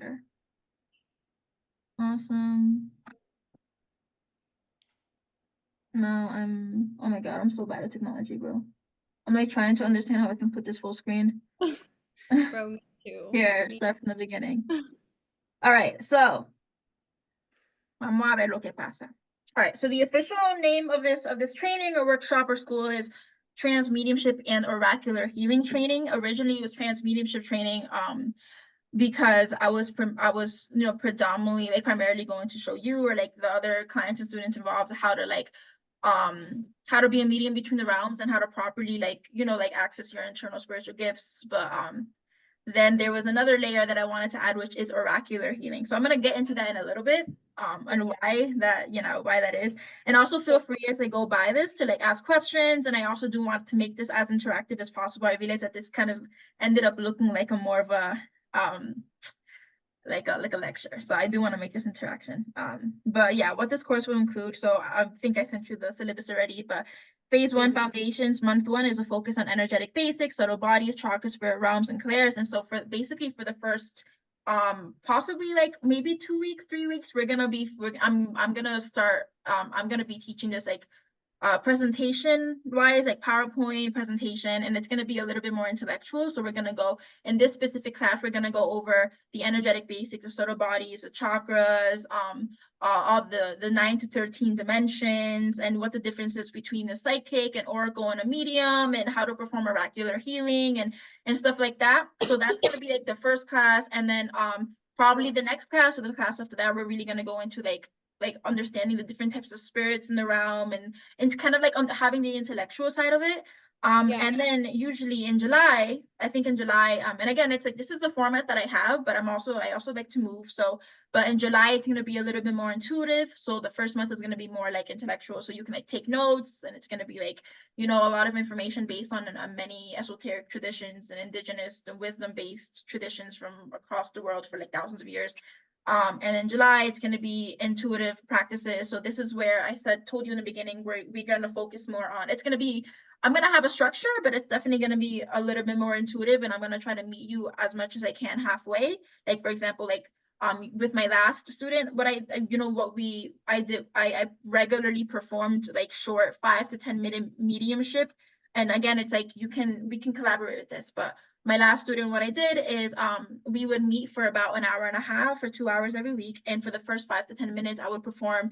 share. Awesome. Now oh my God, I'm so bad at technology, bro. I'm like trying to understand how I can put this full screen. Bro, me too. Here, start from the beginning. All right, so vamos a ver lo que pasa. All right, so the official name of this training or workshop or school is Trance Mediumship and Oracular Healing Training. Originally, it was Trance Mediumship Training, because I was predominantly like primarily going to show you or like the other clients and students involved how to like how to be a medium between the realms and how to properly like access your internal spiritual gifts. But then there was another layer that I wanted to add, which is oracular healing. So I'm going to get into that in a little bit, and why that is. And also feel free as I go by this to like ask questions. And I also do want to make this as interactive as possible. I realized that this kind of ended up looking like a more of a like a lecture. So I do want to make this interaction. But yeah, what this course will include. So I think I sent you the syllabus already, but Phase 1 Foundations, month 1 is a focus on energetic basics, subtle bodies, chakras, spirit realms, and clairs. And so for the first possibly like maybe 2 weeks, 3 weeks, I'm gonna be teaching this like presentation wise, like PowerPoint presentation, and it's going to be a little bit more intellectual. So we're going to go in this specific class, we're going to go over the energetic basics of subtle bodies, the chakras, all the 9 to 13 dimensions, and what the difference is between the psychic and oracle and a medium, and how to perform oracular healing and stuff like that. So that's going to be like the first class. And then probably the next class or the class after that, we're really going to go into like understanding the different types of spirits in the realm, and it's kind of like having the intellectual side of it. And then usually in July, I think in July, and again, it's like, this is the format that I have, but I also like to move. So, but in July, it's going to be a little bit more intuitive. So the first month is going to be more like intellectual. So you can like take notes, and it's going to be like, a lot of information based on many esoteric traditions and indigenous and wisdom-based traditions from across the world for like thousands of years. And in July, it's going to be intuitive practices. So this is where told you in the beginning, we're going to focus more on, I'm going to have a structure, but it's definitely going to be a little bit more intuitive. And I'm going to try to meet you as much as I can halfway. Like, for example, like with my last student, I regularly performed like short 5 to 10 minute mediumship. And again, it's like, we can collaborate with this, but my last student, what I did is we would meet for about an hour and a half or 2 hours every week. And for the first 5 to 10 minutes, I would perform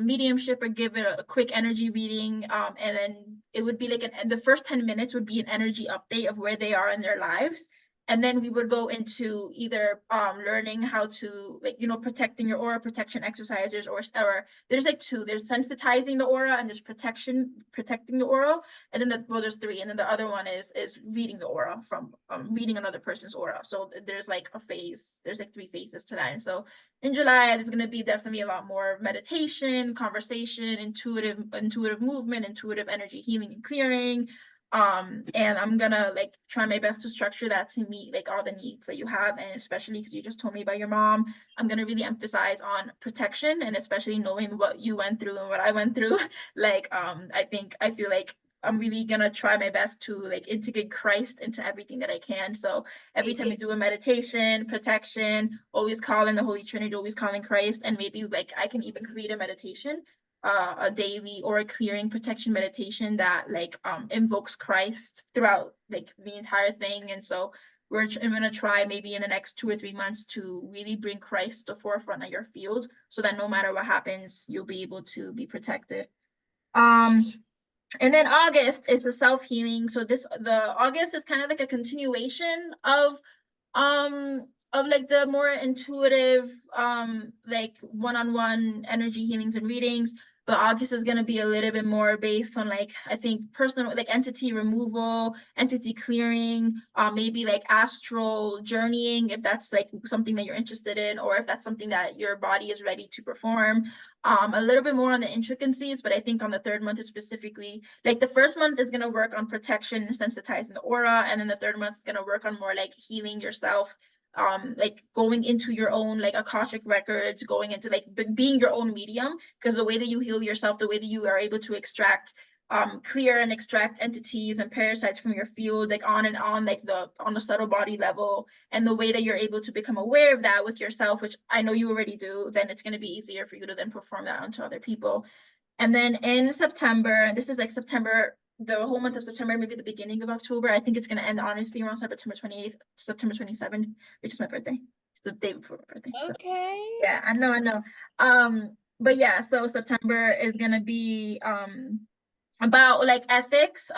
mediumship or give it a quick energy reading. And then it would be like the first 10 minutes would be an energy update of where they are in their lives. And then we would go into either learning how to protecting your aura, protection exercises, or there's like two. There's sensitizing the aura, and there's protecting the aura. And then there's three. And then the other one is reading the aura from reading another person's aura. So there's like a phase. There's like 3 phases to that. And so in July, there's going to be definitely a lot more meditation, conversation, intuitive movement, intuitive energy healing and clearing. And I'm gonna like try my best to structure that to meet like all the needs that you have, and especially because you just told me about your mom, I'm gonna really emphasize on protection, and especially knowing what you went through and what I went through. Like I feel like I'm really gonna try my best to like integrate Christ into everything that I can. So every time I do a meditation, protection, always calling the Holy Trinity, always calling Christ, and maybe like I can even create a meditation, a daily or a clearing protection meditation that like invokes Christ throughout like the entire thing. And so I'm gonna try maybe in the next 2 or 3 months to really bring Christ to the forefront of your field, so that no matter what happens, you'll be able to be protected. And then August is the self-healing. So the August is kind of like a continuation of like the more intuitive like one-on-one energy healings and readings. But August is going to be a little bit more based on like, I think, personal like entity removal, entity clearing, maybe like astral journeying, if that's like something that you're interested in, or if that's something that your body is ready to perform. A little bit more on the intricacies, but I think on the 3rd month is specifically, like the 1st month is going to work on protection and sensitizing the aura, and then the 3rd month is going to work on more like healing yourself, like going into your own like Akashic records, going into like being your own medium, because the way that you heal yourself, the way that you are able to extract clear and extract entities and parasites from your field, like on and on, like on the subtle body level, and the way that you're able to become aware of that with yourself, which I know you already do, then it's going to be easier for you to then perform that onto other people. And then in September, this is like September, the whole month of September, maybe the beginning of October. I think it's going to end honestly around September 28th, September 27th, which is my birthday. It's the day before my birthday. So Okay. yeah, I know. But yeah, so September is going to be about like ethics,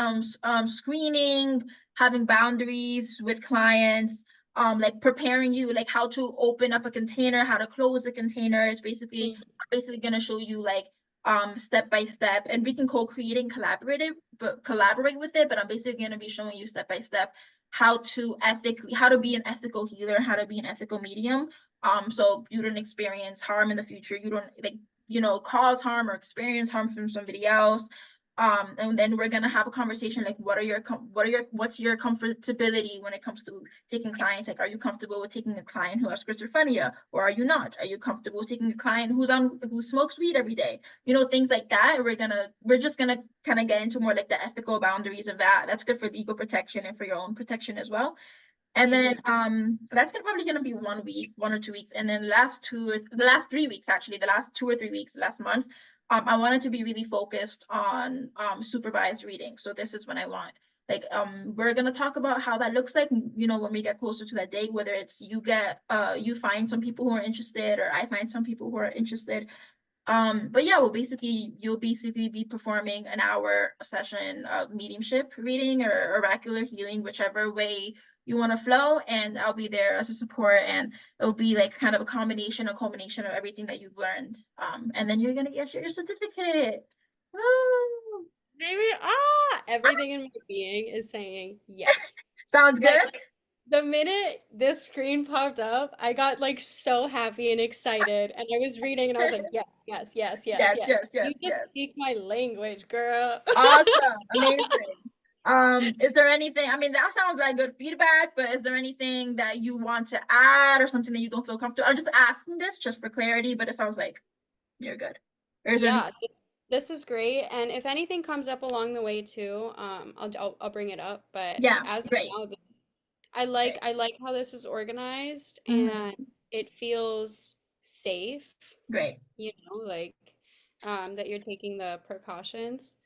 screening, having boundaries with clients, like preparing you, like how to open up a container, how to close a container. It's basically gonna show you like step by step, and we can co-create and collaborate with it, but I'm basically gonna be showing you step by step how to be an ethical healer, how to be an ethical medium. So you don't experience harm in the future, you don't like, cause harm or experience harm from somebody else. And then we're gonna have a conversation like what's your comfortability when it comes to taking clients. Like, are you comfortable with taking a client who has schizophrenia, or are you not? Are you comfortable with taking a client who smokes weed every day? Things like that. We're just gonna kind of get into more like the ethical boundaries of that. That's good for legal protection and for your own protection as well. And then that's probably gonna be 1 week, 1 or 2 weeks, and then the last 3 weeks, actually, the last 2 or 3 weeks last month, I wanted to be really focused on supervised reading. So this is when I want, like, we're gonna talk about how that looks like, when we get closer to that date, whether it's you find some people who are interested, or I find some people who are interested. But yeah, you'll basically be performing an hour session of mediumship reading or oracular healing, whichever way you want to flow, and I'll be there as a support, and it'll be like kind of a culmination of everything that you've learned. And then you're gonna get your certificate. Woo! Maybe everything in my being is saying yes. Sounds Like good. the minute this screen popped up, I got like so happy and excited, and I was reading and I was like, yes, yes, yes, yes, Yes, yes. yes, yes, You just yes. speak my language, girl. Awesome, amazing. Is there anything, I mean, that sounds like good feedback, but is there anything that you want to add or something that you don't feel comfortable? I'm just asking this just for clarity, but it sounds like you're good. Or is there any? Yeah, this is great. And if anything comes up along the way too, I'll bring it up. But Yeah, as of great, now, great. I like how this is organized and Mhm. it feels safe, Great, like that you're taking the precautions.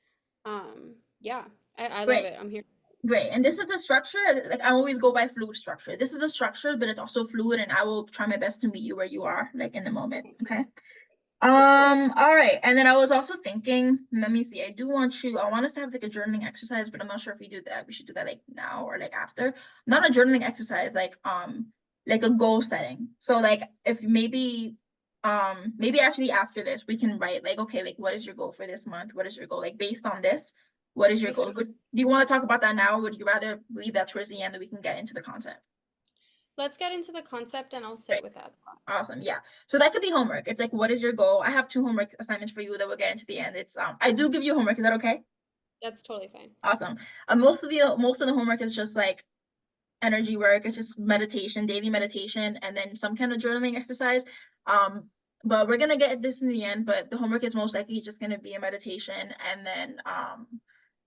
Yeah, I love great, it. I'm here. great. And this is the structure, like I always go by fluid structure. This is a structure, but it's also fluid, and I will try my best to meet you where you are, like in the moment, okay? Cool. All right. And then I was also thinking, let me see, I want us to have like a journaling exercise, but I'm not sure if we do that. We should do that like now or like after. Not a journaling exercise, like a goal setting. So like if maybe actually after this we can write like, okay, like what is your goal for this month? What is your goal? Like based on this, what is your goal? Do you want to talk about that now, or would you rather leave that towards the end that we can get into the content? Let's get into the concept and I'll sit Great. with that. Awesome. Yeah. So that could be homework. It's like, what is your goal? I have 2 homework assignments for you that we'll get into the end. It's I do give you homework. Is that okay? That's totally fine. Awesome. Most of the homework is just like energy work. It's just meditation, daily meditation, and then some kind of journaling exercise. But we're gonna get this in the end. But the homework is most likely just gonna be a meditation, and then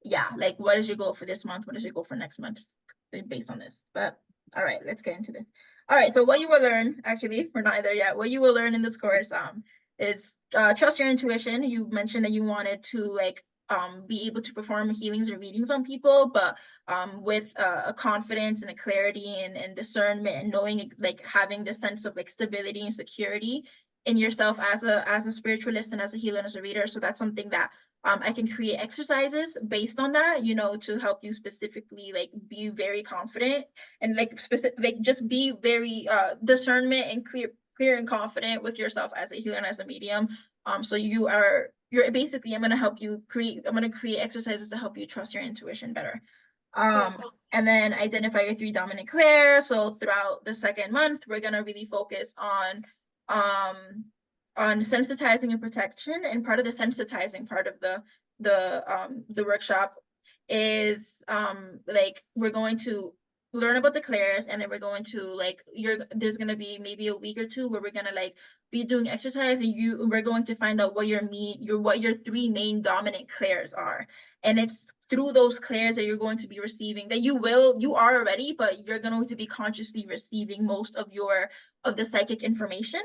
yeah, like what is your goal for this month? What is your goal for next month? Based on this. But all right, let's get into this. All right, so what you will learn, actually, we're not there yet. What you will learn in this course is trust your intuition. You mentioned that you wanted to like be able to perform healings or readings on people, but with a confidence and a clarity and discernment, and knowing, like having this sense of like stability and security in yourself as a spiritualist and as a healer and as a reader. So that's something that I can create exercises based on that, to help you specifically like be very confident and like just be very discernment and clear and confident with yourself as a healer and as a medium. So you're basically, I'm gonna create exercises to help you trust your intuition better. Cool. And then identify your 3 dominant clairs. So throughout the second month, we're gonna really focus um on sensitizing and protection. And part of the sensitizing part of the workshop is like we're going to learn about the clairs, and then we're going to like there's gonna be maybe a week or two where we're gonna like be doing exercise, and we're going to find out what your three main dominant clairs are. And it's through those clairs that you're going to be receiving, that you are already, but you're going to be consciously receiving most of the psychic information.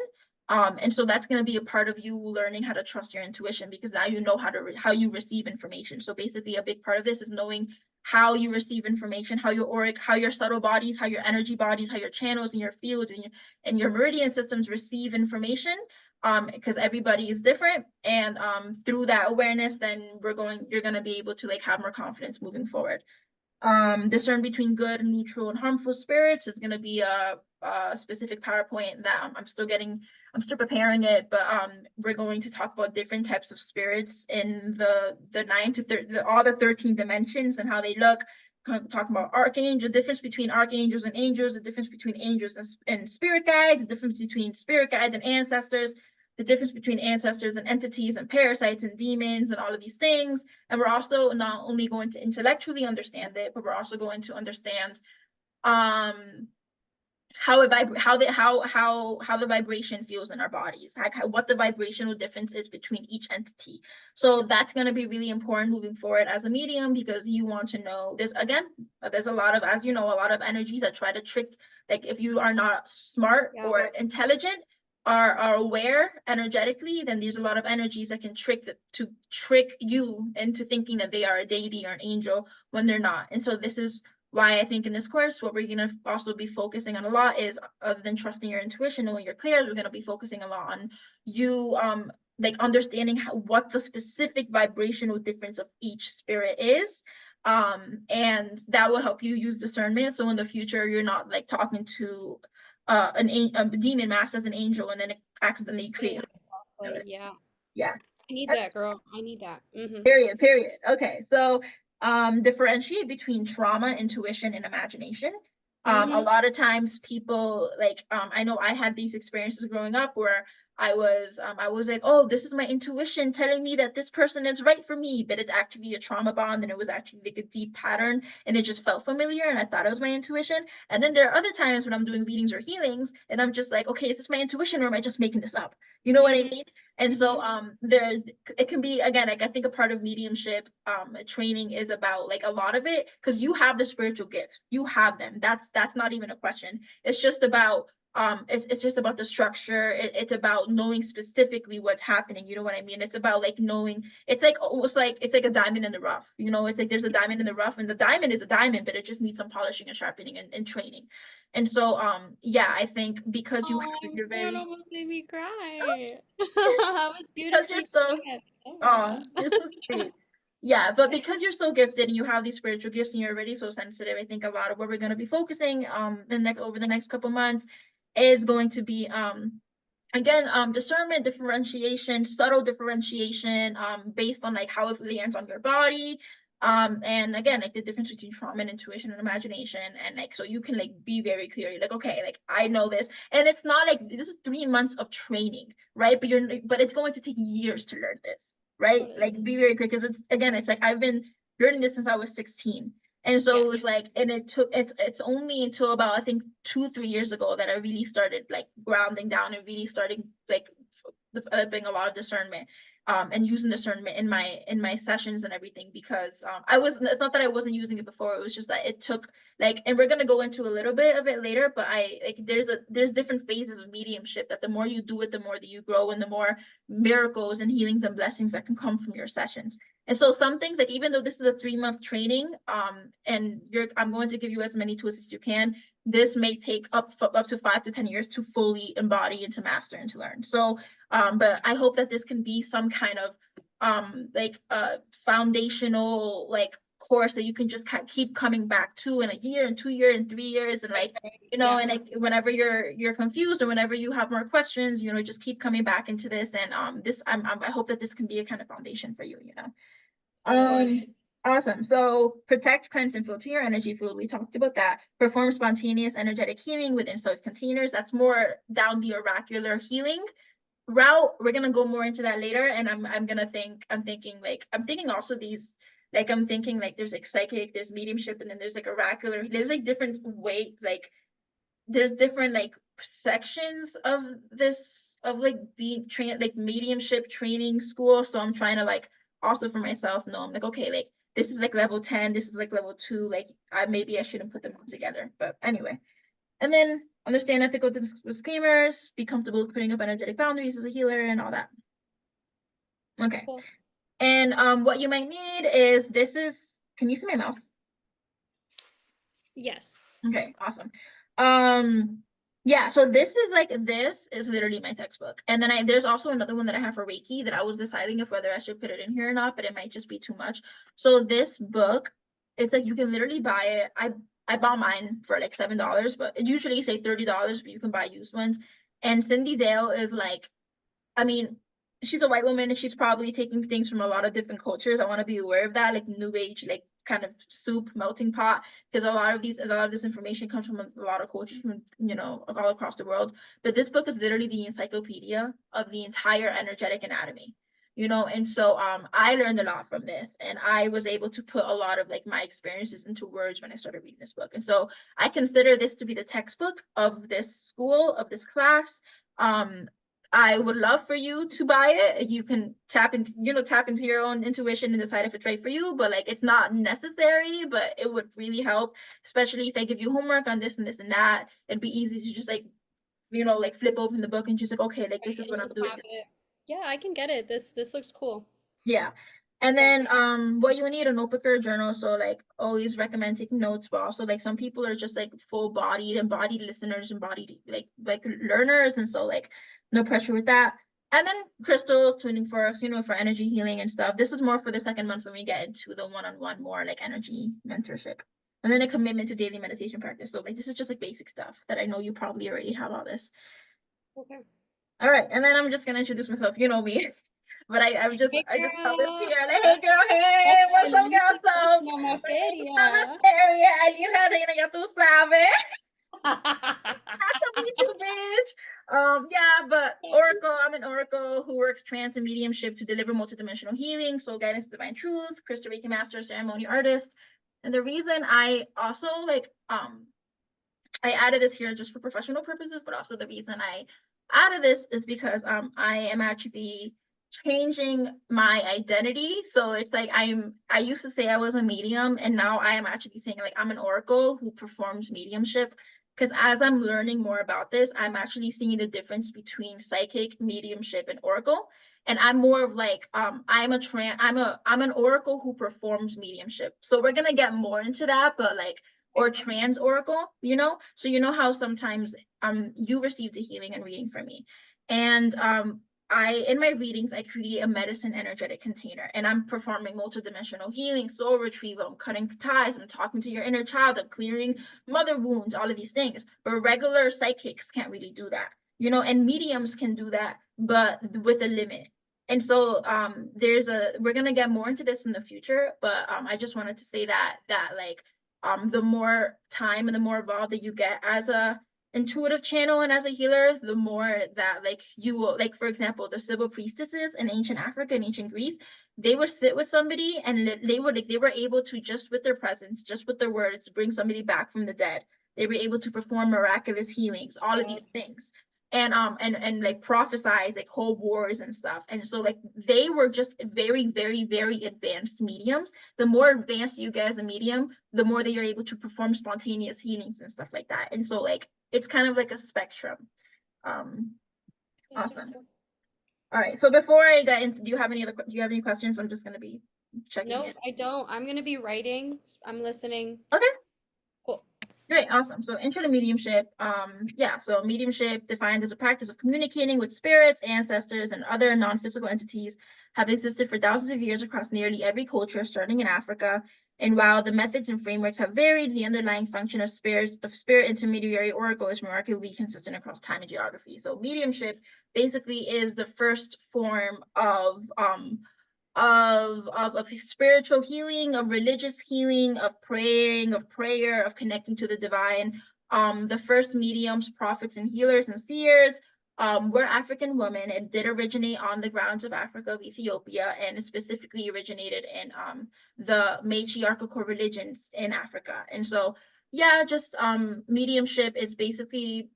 And so that's going to be a part of you learning how to trust your intuition, because now you know how you receive information. So basically a big part of this is knowing how you receive information, how your auric, how your subtle bodies, how your energy bodies, how your channels and your fields and your meridian systems receive information, because everybody is different. And through that awareness, then you're going to be able to like have more confidence moving forward. Discern between good, neutral, and harmful spirits is going to be a specific PowerPoint that I'm still preparing it, but we're going to talk about different types of spirits in all the 13 dimensions and how they look. Talking about archangel, difference between archangels and angels, the difference between angels and spirit guides, the difference between spirit guides and ancestors, the difference between ancestors and entities and parasites and demons and all of these things. And we're also not only going to intellectually understand it, but we're also going to understand how the vibration feels in our bodies, like what the vibrational difference is between each entity. So that's going to be really important moving forward as a medium, because you want to know there's a lot of, as you know, a lot of energies that try to trick. Like if you are not smart or intelligent, are aware energetically, then there's a lot of energies that can trick you into thinking that they are a deity or an angel when they're not. And so this is why I think in this course, what we're going to also be focusing on a lot is, other than trusting your intuition, knowing your clairs, we're going to be focusing a lot on you like understanding what the specific vibrational difference of each spirit is. And that will help you use discernment. So in the future, you're not like talking to a demon masked as an angel and then accidentally create. Yeah. Yeah. I need that, girl. I need that. Period. Okay, so differentiate between trauma, intuition, and imagination. A lot of times people like I know I had these experiences growing up where I was like, oh, this is my intuition telling me that this person is right for me, but it's actually a trauma bond, and it was actually like a deep pattern, and it just felt familiar, and I thought it was my intuition. And then there are other times when I'm doing readings or healings, and I'm just like, okay, is this my intuition, or am I just making this up? You know what I mean? And so it can be, again, like I think a part of mediumship training is about like a lot of it, because you have the spiritual gifts, you have them. That's not even a question. It's just about it's just about the structure. It's about knowing specifically what's happening. You know what I mean? It's about like knowing. It's like almost like it's like a diamond in the rough. You know, it's like there's a diamond in the rough, and the diamond is a diamond, but it just needs some polishing and sharpening and training. And so yeah, I think because you're That very almost made me cry. That was because you're beautifully so said. you're so sweet. Yeah, but because you're so gifted and you have these spiritual gifts and you're already so sensitive, I think a lot of what we're going to be focusing over the next couple months is going to be again discernment, differentiation, subtle differentiation based on like how it lands on your body. And again, like the difference between trauma and intuition and imagination, and like so you can like be very clear, like, okay, like I know this, and it's not like this is 3 months of training, right? But it's going to take years to learn this, right? Like be very clear, because it's like I've been learning this since I was 16. And so it was like, and it's only until about I think 2-3 years ago that I really started like grounding down and really starting like developing a lot of discernment and using discernment in my sessions and everything, because it's not that I wasn't using it before, it was just that it took like, and we're going to go into a little bit of it later, but I like there's different phases of mediumship that the more you do it, the more that you grow, and the more miracles and healings and blessings that can come from your sessions. And so some things, like even though this is a 3-month training, and I'm going to give you as many tools as you can, this may take up to 5 to 10 years to fully embody and to master and to learn. So, but I hope that this can be some kind of like foundational like course that you can just keep coming back to in a year and 2 years and 3 years, and like and like whenever you're confused or whenever you have more questions, just keep coming back into this. And I hope that this can be a kind of foundation for you. Awesome. So protect, cleanse, and filter your energy field. We talked about that. Perform spontaneous energetic healing within safe containers. That's more down the oracular healing route. We're gonna go more into that later. And I'm thinking also Like I'm thinking like there's like psychic, there's mediumship, and then there's like oracular. There's like different ways, like there's different like sections of this of like being trained like mediumship training school. So I'm trying to like also for myself know I'm like, okay, like this is like level 10, this is like level 2, like maybe I shouldn't put them all together. But anyway. And then understand ethical disclaimers, be comfortable with putting up energetic boundaries as a healer and all that. Okay. Cool. And what you might need is can you see my mouse? Yes. Okay, awesome. Yeah, so this is literally my textbook. And then there's also another one that I have for Reiki that I was deciding if whether I should put it in here or not, but it might just be too much. So this book, it's like you can literally buy it. I bought mine for like $7, but it usually say $30, but you can buy used ones. And Cindy Dale is like, I mean, she's a white woman and she's probably taking things from a lot of different cultures. I want to be aware of that, like new age, like kind of soup melting pot, because a lot of this information comes from a lot of cultures from, all across the world. But this book is literally the encyclopedia of the entire energetic anatomy. And so I learned a lot from this, and I was able to put a lot of like my experiences into words when I started reading this book. And so I consider this to be the textbook of this school, of this class. I would love for you to buy it. You can tap into your own intuition and decide if it's right for you, but like it's not necessary, but it would really help, especially if I give you homework on this and this and that. It'd be easy to just like, like flip open the book and just like, okay, like this is And what I'm just doing. have it. Yeah, I can get it. This looks cool. Yeah. And Yeah. then what you would need a notebook or a journal. So like always recommend taking notes, but also like some people are just like embodied listeners, embodied like learners. And so like no pressure with that. And then crystals, tuning forks, for energy healing and stuff. This is more for the second month when we get into the one-on-one more like energy mentorship. And then a commitment to daily meditation practice. So like this is just like basic stuff that I know you probably already have all this. Okay. All right, and then I'm just gonna introduce myself. You know me. But Hey I just call this girl, here. Like, hey girl, hey, that's what's up, girl? Feliz So na uma my name is feria. FAERY. Alina Reina, ya tú sabes. Nice to meet you, bitch. Yeah, but Oracle, I'm an Oracle who works trance and mediumship to deliver multidimensional healing, soul guidance, divine truth, crystal Reiki master, ceremony artist. And the reason I also I added this here just for professional purposes, but also the reason I added this is because I am actually changing my identity. So it's like I used to say I was a medium, and now I am actually saying like I'm an oracle who performs mediumship. Because as I'm learning more about this, I'm actually seeing the difference between psychic, mediumship, and oracle. And I'm more of like I'm an oracle who performs mediumship. So we're gonna get more into that, but like or trans oracle, so how sometimes you received a healing and reading from me, and I in my readings I create a medicine energetic container, and I'm performing multidimensional healing, soul retrieval, I'm cutting ties, I'm talking to your inner child, I'm clearing mother wounds, all of these things. But regular psychics can't really do that, and mediums can do that, but with a limit. And so we're gonna get more into this in the future, but I just wanted to say that like the more time and the more evolved that you get as a intuitive channel and as a healer, the more that like you will, like for example, the civil priestesses in ancient Africa and ancient Greece, they would sit with somebody and they were able to, just with their presence, just with their words, bring somebody back from the dead. They were able to perform miraculous healings, all of these things. And like prophesize like whole wars and stuff. And so like they were just very, very, very advanced mediums. The more advanced you get as a medium, the more that you're able to perform spontaneous healings and stuff like that. And so like it's kind of like a spectrum. That's Awesome. awesome. All right. So before I get into, do you have any questions? I'm just gonna be checking Nope, in. I don't. I'm gonna be writing. I'm listening. Okay. Cool. Great, awesome. So intro to mediumship. Yeah, so mediumship defined as a practice of communicating with spirits, ancestors, and other non-physical entities have existed for thousands of years across nearly every culture, starting in Africa. And while the methods and frameworks have varied, the underlying function of spirit intermediary oracle is remarkably consistent across time and geography. So mediumship basically is the first form of spiritual healing, of religious healing, of praying, of prayer, of connecting to the divine. The first mediums, prophets, and healers and seers we're African women. It did originate on the grounds of Africa, of Ethiopia, and specifically originated in the matriarchal religions in Africa. And so, yeah, just mediumship is basically,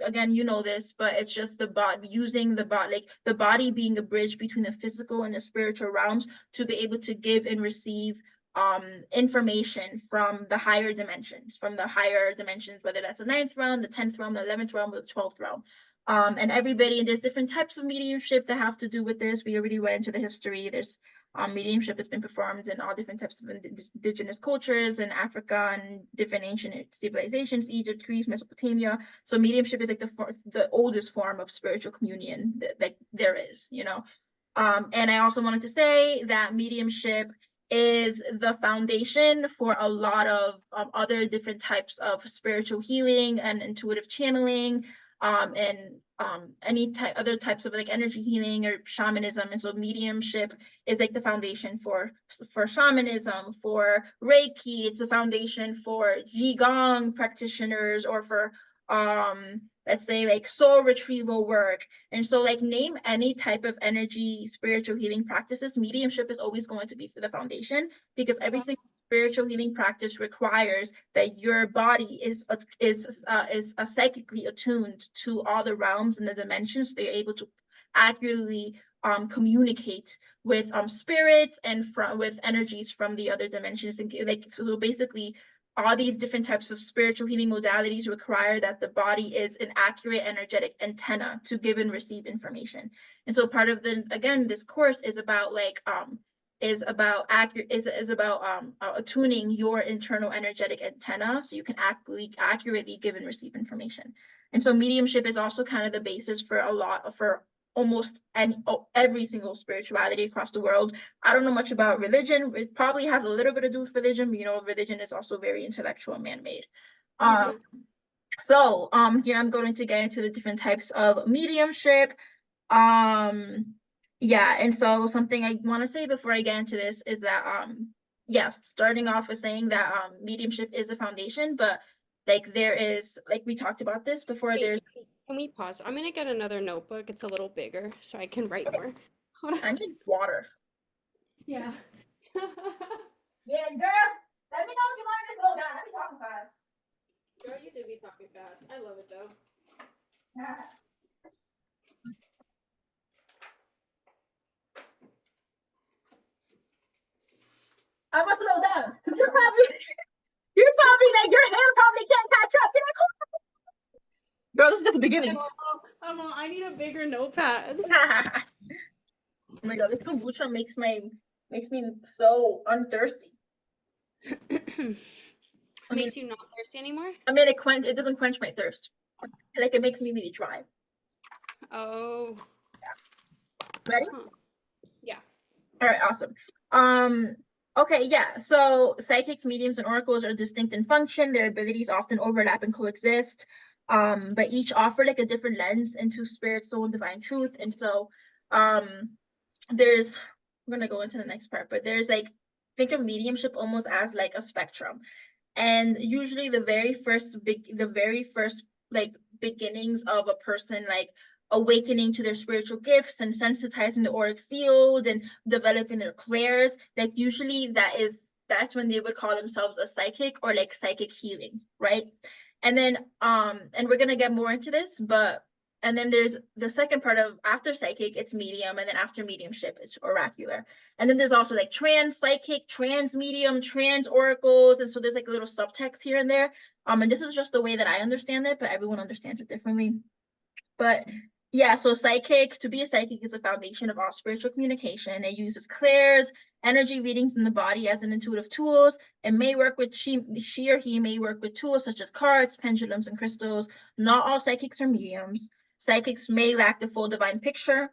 again, you know this, but it's just the body, using the body, like the body being a bridge between the physical and the spiritual realms to be able to give and receive information from the higher dimensions, whether that's the 9th realm, the 10th realm, the 11th realm, or the 12th realm. And everybody, and there's different types of mediumship that have to do with this. We already went into the history. There's mediumship that's been performed in all different types of indigenous cultures in Africa and different ancient civilizations, Egypt, Greece, Mesopotamia. So mediumship is like the oldest form of spiritual communion that there is, you know. And I also wanted to say that mediumship is the foundation for a lot of other different types of spiritual healing and intuitive channeling, and any other types of like energy healing or shamanism. And so mediumship is like the foundation for shamanism, for Reiki. It's the foundation for Qigong practitioners, or for let's say like soul retrieval work. And so like name any type of energy spiritual healing practices, mediumship is always going to be for the foundation, because every single spiritual healing practice requires that your body is psychically attuned to all the realms and the dimensions, so they're able to accurately communicate with spirits and with energies from the other dimensions. And like, so basically all these different types of spiritual healing modalities require that the body is an accurate energetic antenna to give and receive information. And so part of this course is about like attuning your internal energetic antenna so you can accurately give and receive information. And so mediumship is also kind of the basis for almost every single spirituality across the world. I don't know much about religion. It probably has a little bit to do with religion, but you know, religion is also very intellectual and man-made. So here I'm going to get into the different types of mediumship. Yeah, and so something I want to say before I get into this is that yes, starting off with saying that mediumship is a foundation, but like there is, like we talked about this before, Wait, there's can we pause? I'm gonna get another notebook. It's a little bigger so I can write more. Hold on. I need water. Yeah. Yeah, girl, let me know if you want me to slow down. Let me talk fast. Girl, you do be talking fast. I love it though. I must slow down because you're probably like your hand probably can't catch up. You're like, oh. Girl, this is at the beginning. I need a bigger notepad. Oh my god, this kombucha makes me so unthirsty. Makes you not thirsty anymore? I mean, it doesn't quench my thirst. Like it makes me really dry. Oh. Yeah. Ready? Huh. Yeah. All right, awesome. Okay, yeah. So psychics, mediums, and oracles are distinct in function. Their abilities often overlap and coexist. But each offer like a different lens into spirit, soul, and divine truth. And so there's, we're gonna go into the next part, but there's like, think of mediumship almost as like a spectrum. And usually the very first like beginnings of a person like awakening to their spiritual gifts and sensitizing the auric field and developing their clairs, like usually that's when they would call themselves a psychic or like psychic healing, right? And then and we're gonna get more into this, but and then there's the second part of after psychic, it's medium, and then after mediumship, it's oracular. And then there's also like trans psychic, trans medium, trans oracles, and so there's like a little subtext here and there. And this is just the way that I understand it, but everyone understands it differently. But yeah, so to be a psychic is a foundation of all spiritual communication. It uses clairs, energy readings in the body as an intuitive tools. It may work with, she or he may work with tools such as cards, pendulums, and crystals. Not all psychics are mediums. Psychics may lack the full divine picture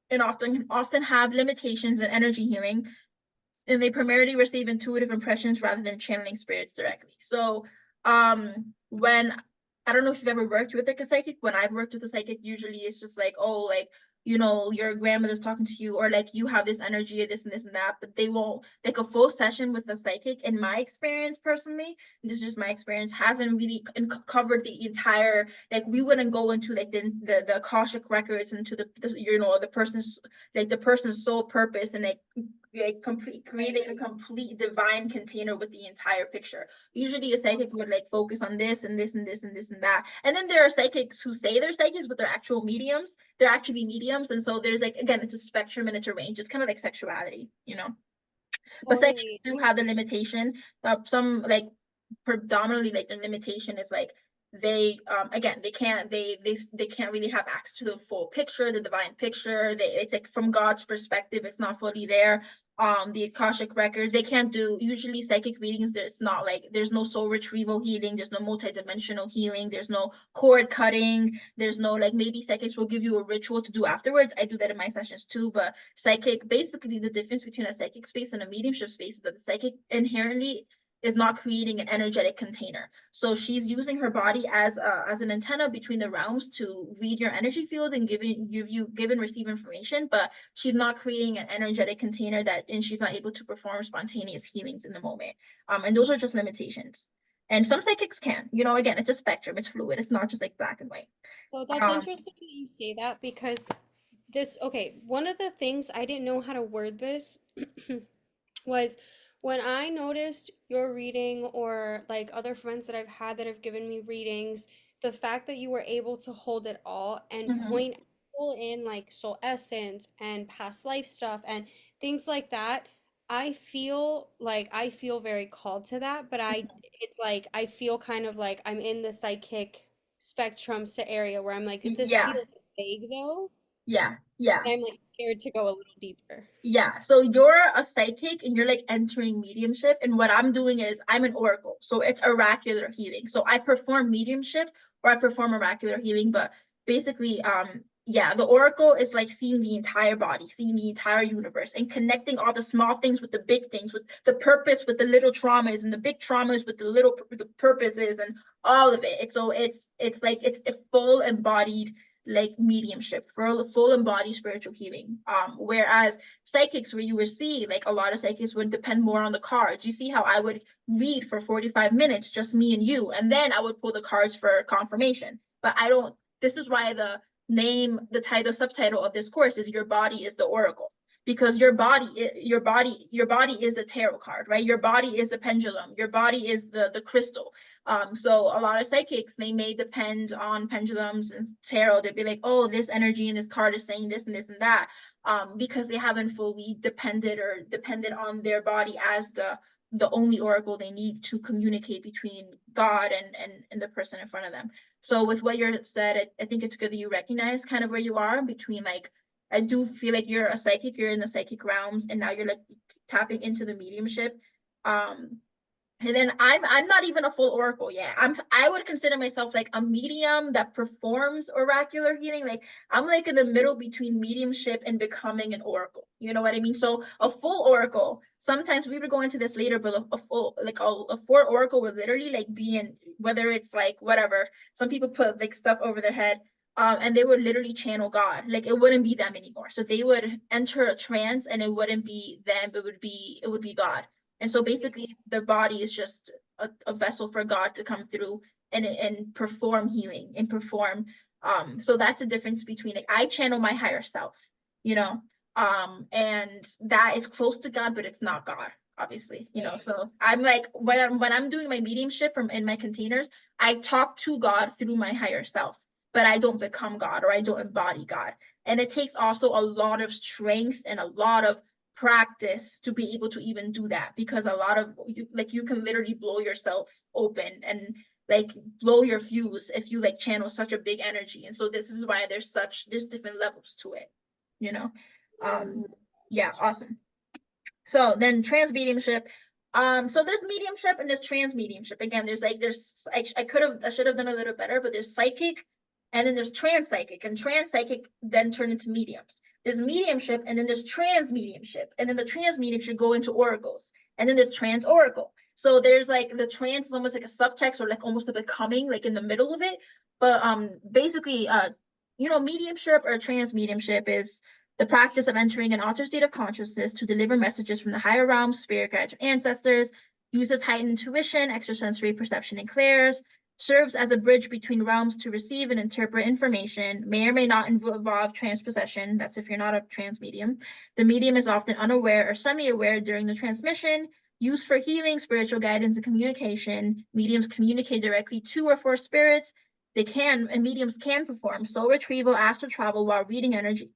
and often have limitations in energy healing, and they primarily receive intuitive impressions rather than channeling spirits directly. So when I don't know if you've ever worked with like a psychic. When I've worked with a psychic, usually it's just like, oh, like you know, your grandmother's talking to you, or like you have this energy of this and this and that, but they won't, like a full session with a psychic, in my experience personally, this is just my experience, hasn't really covered the entire, like we wouldn't go into like the Akashic records, into the you know, the person's soul purpose, and like complete creating a complete divine container with the entire picture. Usually a psychic would like focus on this and this and this and this and that. And then there are psychics who say they're psychics, but they're actual mediums. They're actually mediums. And so there's like, again, it's a spectrum and it's a range. It's kind of like sexuality, you know. But psychics Totally. do have the limitation. Some like predominantly like the limitation is like they again they can't really have access to the full picture, the divine picture. It's like from God's perspective, it's not fully there. The Akashic records, they can't do usually psychic readings. There's not like there's no soul retrieval healing, there's no multidimensional healing, there's no cord cutting, there's no like maybe psychics will give you a ritual to do afterwards. I do that in my sessions too, but psychic, basically the difference between a psychic space and a mediumship space is that the psychic inherently is not creating an energetic container. So she's using her body as an antenna between the realms to read your energy field and give and receive information, but she's not creating an energetic container and she's not able to perform spontaneous healings in the moment. And those are just limitations. And some psychics can, you know, again, it's a spectrum, it's fluid, it's not just like black and white. So that's Um, interesting that you say that because okay, one of the things I didn't know how to word this was when I noticed your reading or like other friends that I've had that have given me readings, the fact that you were able to hold it all and mhm, point pull in like soul essence and past life stuff and things like that. I feel very called to that, but it's like I feel kind of like I'm in the psychic spectrum area where I'm like, this yeah, feels vague though, yeah, yeah. and I'm like scared to go a little deeper. Yeah, so you're a psychic and you're like entering mediumship. And what I'm doing is I'm an oracle. So it's oracular healing. So I perform mediumship or I perform oracular healing, but basically, yeah, the oracle is like seeing the entire body, seeing the entire universe, and connecting all the small things with the big things, with the purpose, with the little traumas, and the big traumas with the purposes, and all of it. It's like it's a full embodied like mediumship, for full embodied spiritual healing. Whereas psychics, where you would see like a lot of psychics would depend more on the cards. You see how I would read for 45 minutes, just me and you, and then I would pull the cards for confirmation. But I don't, this is why the title, subtitle of this course is Your Body is the Oracle. Because your body is the tarot card, right? Your body is the pendulum, your body is the crystal. So a lot of psychics, they may depend on pendulums and tarot. They'd be like, oh, this energy in this card is saying this and this and that, because they haven't fully depended on their body as the only oracle they need to communicate between God and the person in front of them. So with what you said, I think it's good that you recognize kind of where you are between like, I do feel like you're a psychic, you're in the psychic realms, and now you're like tapping into the mediumship. Um, and then I'm not even a full oracle yet. I would consider myself like a medium that performs oracular healing. Like I'm like in the middle between mediumship and becoming an oracle. You know what I mean? So a full oracle, sometimes we would go into this later, but a full like a full oracle would literally like be in, whether it's like whatever. Some people put like stuff over their head. And they would literally channel God. Like it wouldn't be them anymore. So they would enter a trance and it wouldn't be them, it would be God. And so basically the body is just a vessel for God to come through and perform healing and perform. So that's the difference between like I channel my higher self, you know, and that is close to God, but it's not God, obviously, you know. So I'm like when I'm doing my mediumship from in my containers, I talk to God through my higher self, but I don't become God or I don't embody God. And it takes also a lot of strength and a lot of practice to be able to even do that, because a lot of you like you can literally blow yourself open and like blow your fuse if you like channel such a big energy. And so this is why there's different levels to it, you know. Yeah, awesome. So then trans mediumship. So there's mediumship and there's trans mediumship. Again, I should have done a little better, but there's psychic and then there's trans psychic, and trans psychic then turn into mediums. There's mediumship and then there's trans mediumship, and then the trans mediumship go into oracles, and then there's trans oracle. So there's like the trans is almost like a subtext or like almost a becoming like in the middle of it. But basically mediumship or trance mediumship is the practice of entering an altered state of consciousness to deliver messages from the higher realms, spirit guides, or ancestors, uses heightened intuition, extrasensory perception, and clairs, serves as a bridge between realms to receive and interpret information, may or may not involve transpossession. That's if you're not a trance medium. The medium is often unaware or semi-aware during the transmission. Used for healing, spiritual guidance, and communication. Mediums communicate directly to or for spirits. Mediums can perform soul retrieval, astral travel while reading energy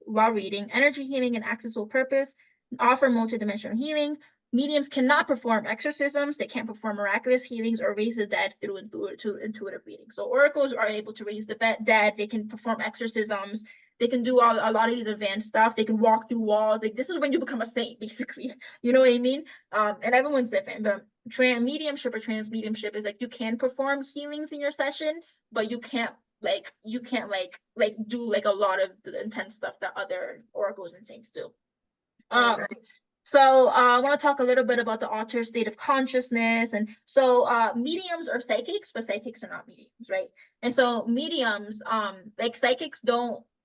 healing and access purpose, and offer multidimensional healing. Mediums cannot perform exorcisms. They can't perform miraculous healings or raise the dead through intuitive readings. So oracles are able to raise the dead. They can perform exorcisms. They can do a lot of these advanced stuff. They can walk through walls. Like, this is when you become a saint, basically. You know what I mean? And everyone's different. But mediumship or trance mediumship is like you can perform healings in your session, but you can't do like a lot of the intense stuff that other oracles and saints do. So I want to talk a little bit about the altered state of consciousness. And so mediums are psychics, but psychics are not mediums, right? And so mediums, like psychics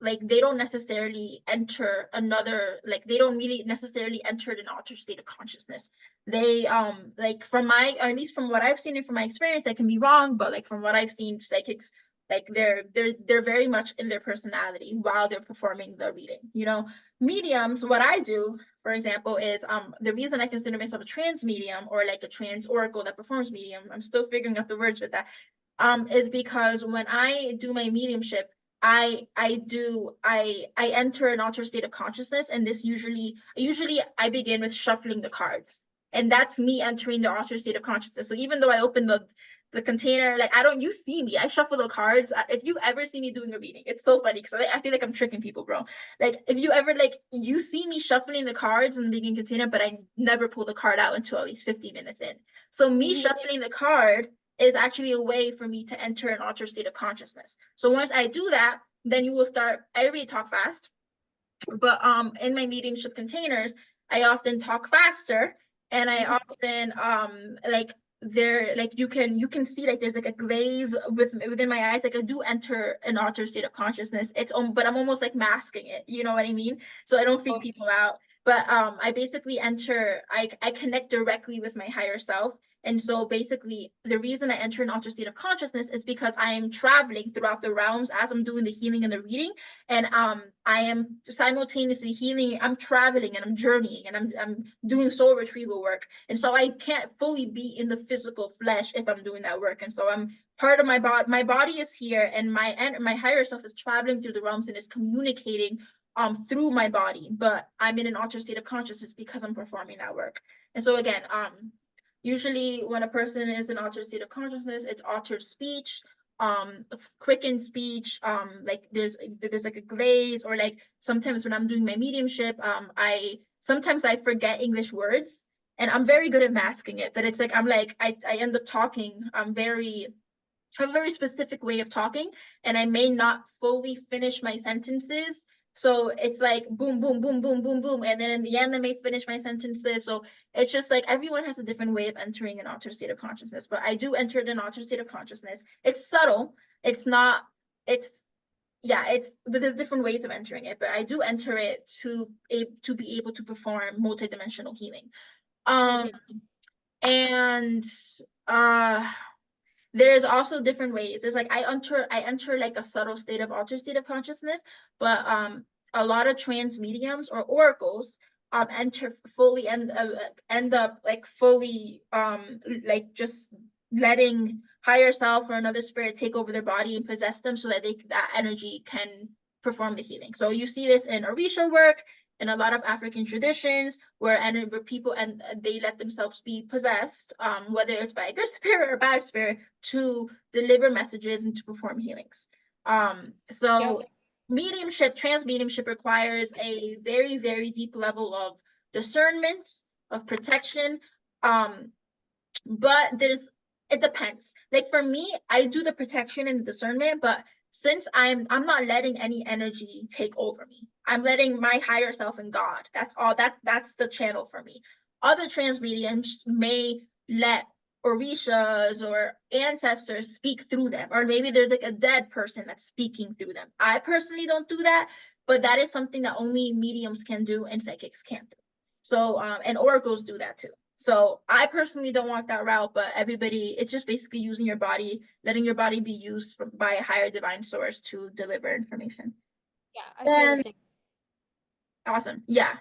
they don't necessarily enter they don't really necessarily enter an altered state of consciousness. They at least from what I've seen and from my experience, I can be wrong, but like from what I've seen, psychics, like they're very much in their personality while they're performing the reading. Mediums, what I do, for example, is the reason I consider myself a trance medium or like a trance oracle that performs medium, I'm still figuring out the words with that, is because when I do my mediumship, I enter an altered state of consciousness, and this usually I begin with shuffling the cards, and that's me entering the altered state of consciousness. So even though I open the container, like you see me, I shuffle the cards. If you ever see me doing a reading, it's so funny because I feel like I'm tricking people, bro. Like if you ever you see me shuffling the cards in the beginning container, but I never pull the card out until at least 50 minutes in. So me shuffling the card is actually a way for me to enter an altered state of consciousness. So once I do that, then you will start, I already talk fast, but in my mediumship containers, I often talk faster, and I often you can see like there's like a glaze within my eyes. Like I do enter an altered state of consciousness. But I'm almost like masking it, you know what I mean? So I don't freak people out. But I basically I connect directly with my higher self. And so basically the reason I enter an altered state of consciousness is because I am traveling throughout the realms as I'm doing the healing and the reading. And I am simultaneously healing. I'm traveling and I'm journeying and I'm doing soul retrieval work. And so I can't fully be in the physical flesh if I'm doing that work. And so I'm part of my body. My body is here, and my higher self is traveling through the realms and is communicating through my body. But I'm in an altered state of consciousness because I'm performing that work. And so again, usually when a person is in altered state of consciousness, it's altered speech, quickened speech, like there's like a glaze, or like sometimes when I'm doing my mediumship, I forget English words, and I'm very good at masking it, but it's like I end up talking I have a very specific way of talking, and I may not fully finish my sentences. So it's like boom, boom, boom, boom, boom, boom. And then in the end, I may finish my sentences. So it's just like everyone has a different way of entering an altered state of consciousness. But I do enter an altered state of consciousness. It's subtle. But there's different ways of entering it. But I do enter it to be able to perform multidimensional healing. And there's also different ways. There's like I enter like a subtle state of altered state of consciousness, but a lot of trance mediums or oracles enter fully and end up like fully like just letting higher self or another spirit take over their body and possess them, so that that energy can perform the healing. So you see this in Orisha work, in a lot of African traditions, where people they let themselves be possessed, whether it's by a good spirit or a bad spirit, to deliver messages and to perform healings. Mediumship, trance mediumship, requires a very, very deep level of discernment, of protection, but it depends. Like for me, I do the protection and the discernment, but since I'm not letting any energy take over me, I'm letting my higher self and God. That's all. That's the channel for me. Other trance mediums may let orishas or ancestors speak through them, or maybe there's like a dead person that's speaking through them. I personally don't do that, but that is something that only mediums can do and psychics can't do. So and oracles do that too. So I personally don't walk that route, but everybody, it's just basically using your body, letting your body be used by a higher divine source to deliver information. Yeah, I feel the And same. awesome. Yeah,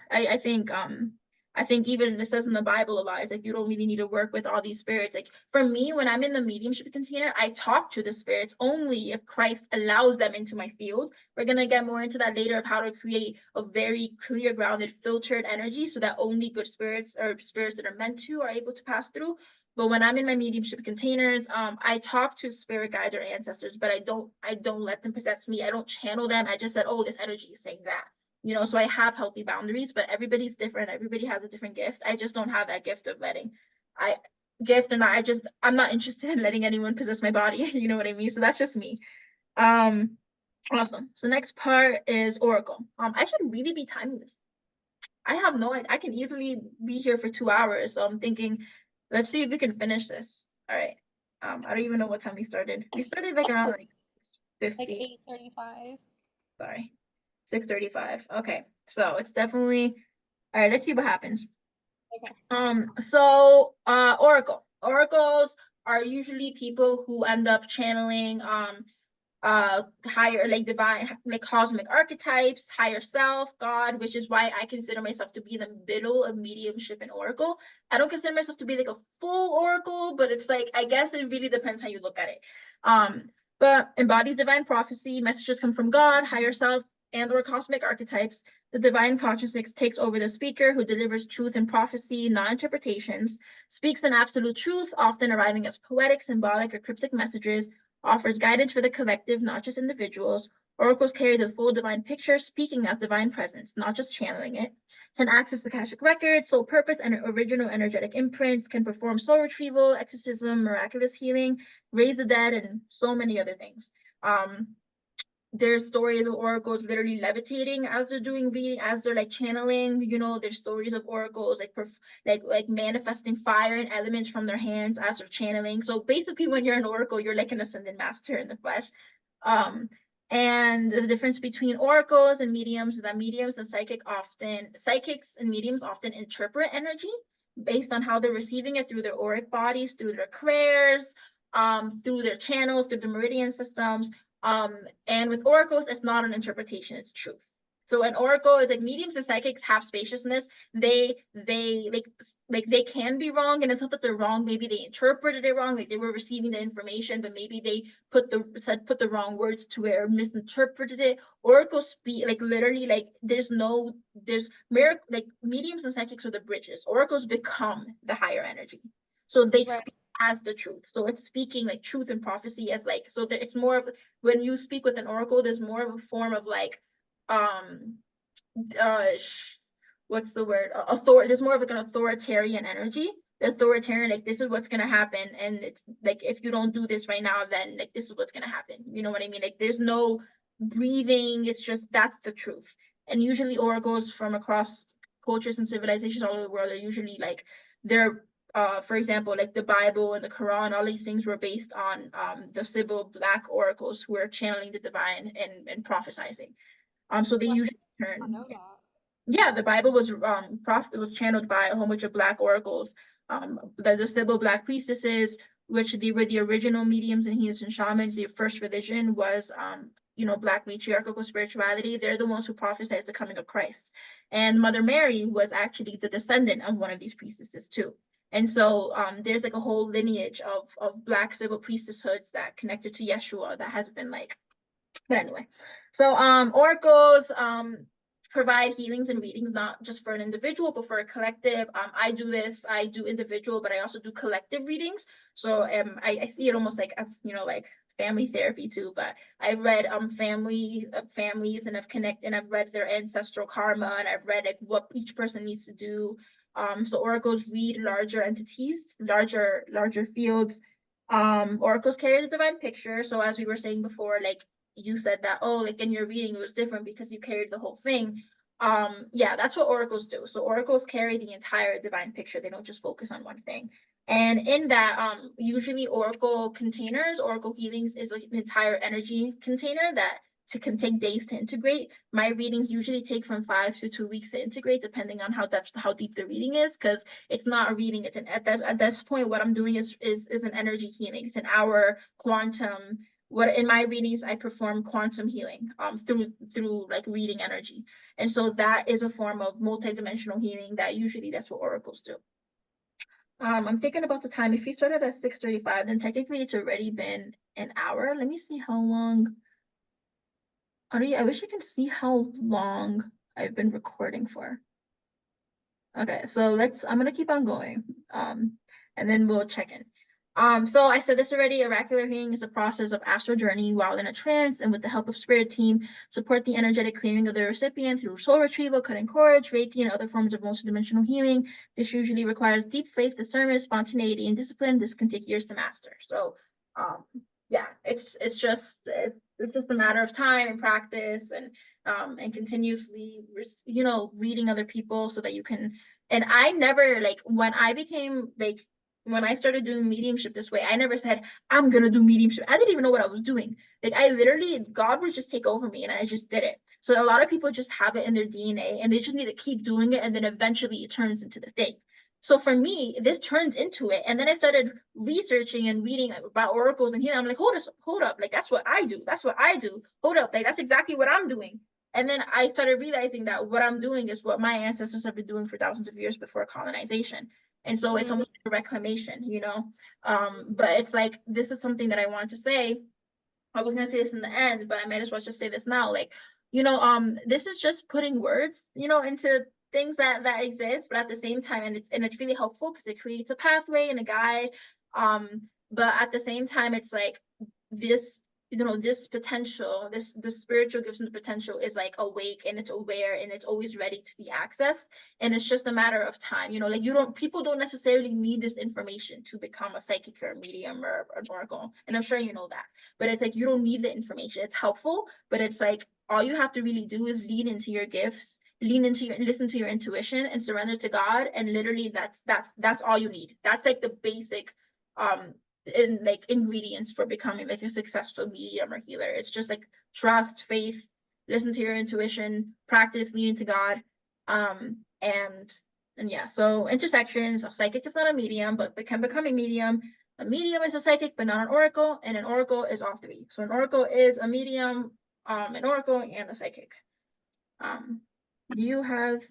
I think even it says in the Bible a lot, it's like you don't really need to work with all these spirits. Like for me, when I'm in the mediumship container, I talk to the spirits only if Christ allows them into my field. We're gonna get more into that later of how to create a very clear, grounded, filtered energy so that only good spirits or spirits that are meant to are able to pass through. But when I'm in my mediumship containers, I talk to spirit guides or ancestors, but I don't let them possess me. I don't channel them. I just said, oh, this energy is saying that, you know, so I have healthy boundaries, but everybody's different. Everybody has a different gift. I just don't have that gift of letting I gift and I'm not interested in letting anyone possess my body. You know what I mean? So that's just me. Um awesome. So next part is Oracle. I should really be timing this. I have no idea. I can easily be here for 2 hours. So I'm thinking, let's see if we can finish this. All right. I don't even know what time we started. We started like around like Like 50. 8:35. Sorry. 6:35. Okay. So it's definitely all right. Let's see what happens. Okay. Oracles are usually people who end up channeling higher, like divine, like cosmic archetypes, higher self, God, which is why I consider myself to be in the middle of mediumship and oracle. I don't consider myself to be like a full oracle, but it's like I guess it really depends how you look at it. But embodies divine prophecy, messages come from God, higher self, and or cosmic archetypes. The divine consciousness takes over the speaker who delivers truth and prophecy, not interpretations, speaks an absolute truth, often arriving as poetic, symbolic, or cryptic messages, offers guidance for the collective, not just individuals. Oracles carry the full divine picture, speaking as divine presence, not just channeling it. Can access the Akashic records, soul purpose, and original energetic imprints. Can perform soul retrieval, exorcism, miraculous healing, raise the dead, and so many other things. There's stories of oracles literally levitating as they're doing reading, as they're like channeling. You know, there's stories of oracles like manifesting fire and elements from their hands as they're channeling. So basically, when you're an oracle, you're like an ascended master in the flesh. Um, and the difference between oracles and mediums is that psychics and mediums often interpret energy based on how they're receiving it through their auric bodies, through their clairs, through their channels, through the meridian systems. And with oracles, it's not an interpretation, it's truth. So an oracle is like mediums and psychics have spaciousness. They they can be wrong, and it's not that they're wrong. Maybe they interpreted it wrong, like they were receiving the information, but maybe they put the wrong words to it or misinterpreted it. Oracles speak like literally like there's miracle, like mediums and psychics are the bridges. Oracles become the higher energy. So they Right. speak as the truth. So it's speaking like truth and prophecy as like so that it's more of when you speak with an oracle, there's more of a form of like um what's the word, there's more of like an authoritarian energy. The authoritarian, like this is what's gonna happen, and it's like if you don't do this right now, then like this is what's gonna happen, you know what I mean? Like there's no breathing, it's just that's the truth. And usually oracles from across cultures and civilizations all over the world are usually like they're for example, like the Bible and the Quran, all these things were based on the Sybil Black oracles who were channeling the divine and prophesizing. So they Well, usually I turn. know that. Yeah, the Bible was it was channeled by a whole bunch of Black oracles. The Sybil Black priestesses, which they were the original mediums and healers and shamans. Their first religion was you know, Black matriarchal spirituality. They're the ones who prophesied the coming of Christ. And Mother Mary was actually the descendant of one of these priestesses too. And so there's like a whole lineage of Black Sybil priestesshoods that connected to Yeshua that has been like, but anyway. So oracles provide healings and readings not just for an individual but for a collective. I do this, I do individual, but I also do collective readings. So I see it almost like as, you know, like family therapy too. But I've read families and I've read their ancestral karma, and I've read like what each person needs to do. So oracles read larger entities, larger fields. Oracles carry the divine picture. So as we were saying before, like you said that, oh, like in your reading it was different because you carried the whole thing. Yeah, that's what oracles do. So oracles carry the entire divine picture. They don't just focus on one thing. And in that, usually oracle containers, oracle healings is an entire energy container that can take days to integrate. My readings usually take from 5 to 2 weeks to integrate, depending on how deep the reading is, because it's not a reading. It's at this point, what I'm doing is an energy healing. It's an hour quantum. What in my readings I perform quantum healing through like reading energy. And so that is a form of multidimensional healing that usually that's what oracles do. I'm thinking about the time. If we started at 6:35, then technically it's already been an hour. Let me see how long. I wish I could see how long I've been recording for. Okay, so I'm gonna keep on going. And then we'll check in. So I said this already, oracular healing is a process of astral journey while in a trance and with the help of spirit team, support the energetic clearing of the recipient through soul retrieval, cutting cords, Reiki, and other forms of multidimensional healing. This usually requires deep faith, discernment, spontaneity, and discipline. This can take years to master. So, yeah, it's just a matter of time and practice and continuously, reading other people so that you can. And I never, like, when I became like when I started doing mediumship this way, I never said I'm gonna do mediumship. I didn't even know what I was doing. Like, I literally, God would just take over me, and I just did it. So a lot of people just have it in their DNA, and they just need to keep doing it, and then eventually it turns into the thing. So for me, this turns into it, and then I started researching and reading about oracles and healing. I'm like, hold up, like that's what I do. That's what I do. Hold up, like that's exactly what I'm doing. And then I started realizing that what I'm doing is what my ancestors have been doing for thousands of years before colonization. And so it's Mm. almost like a reclamation, but it's like, this is something that I wanted to say. I was gonna say this in the end, but I might as well just say this now. Like, this is just putting words, into things that exist, but at the same time, and it's really helpful because it creates a pathway and a guide. But at the same time, it's like this, this potential, the spiritual gifts and the potential is like awake and it's aware and it's always ready to be accessed. And it's just a matter of time, like people don't necessarily need this information to become a psychic or a medium or an oracle. And I'm sure you know that. But it's like, you don't need the information. It's helpful, but it's like, all you have to really do is lean into your gifts, listen to your intuition and surrender to God. And literally that's all you need. That's like the basic in like ingredients for becoming like a successful medium or healer. It's just like trust, faith, listen to your intuition, practice leading to God. And yeah, so intersections. A psychic is not a medium, but can become a medium. A medium is a psychic, but not an oracle, and an oracle is all three. So an oracle is a medium, an oracle, and a psychic. Do you have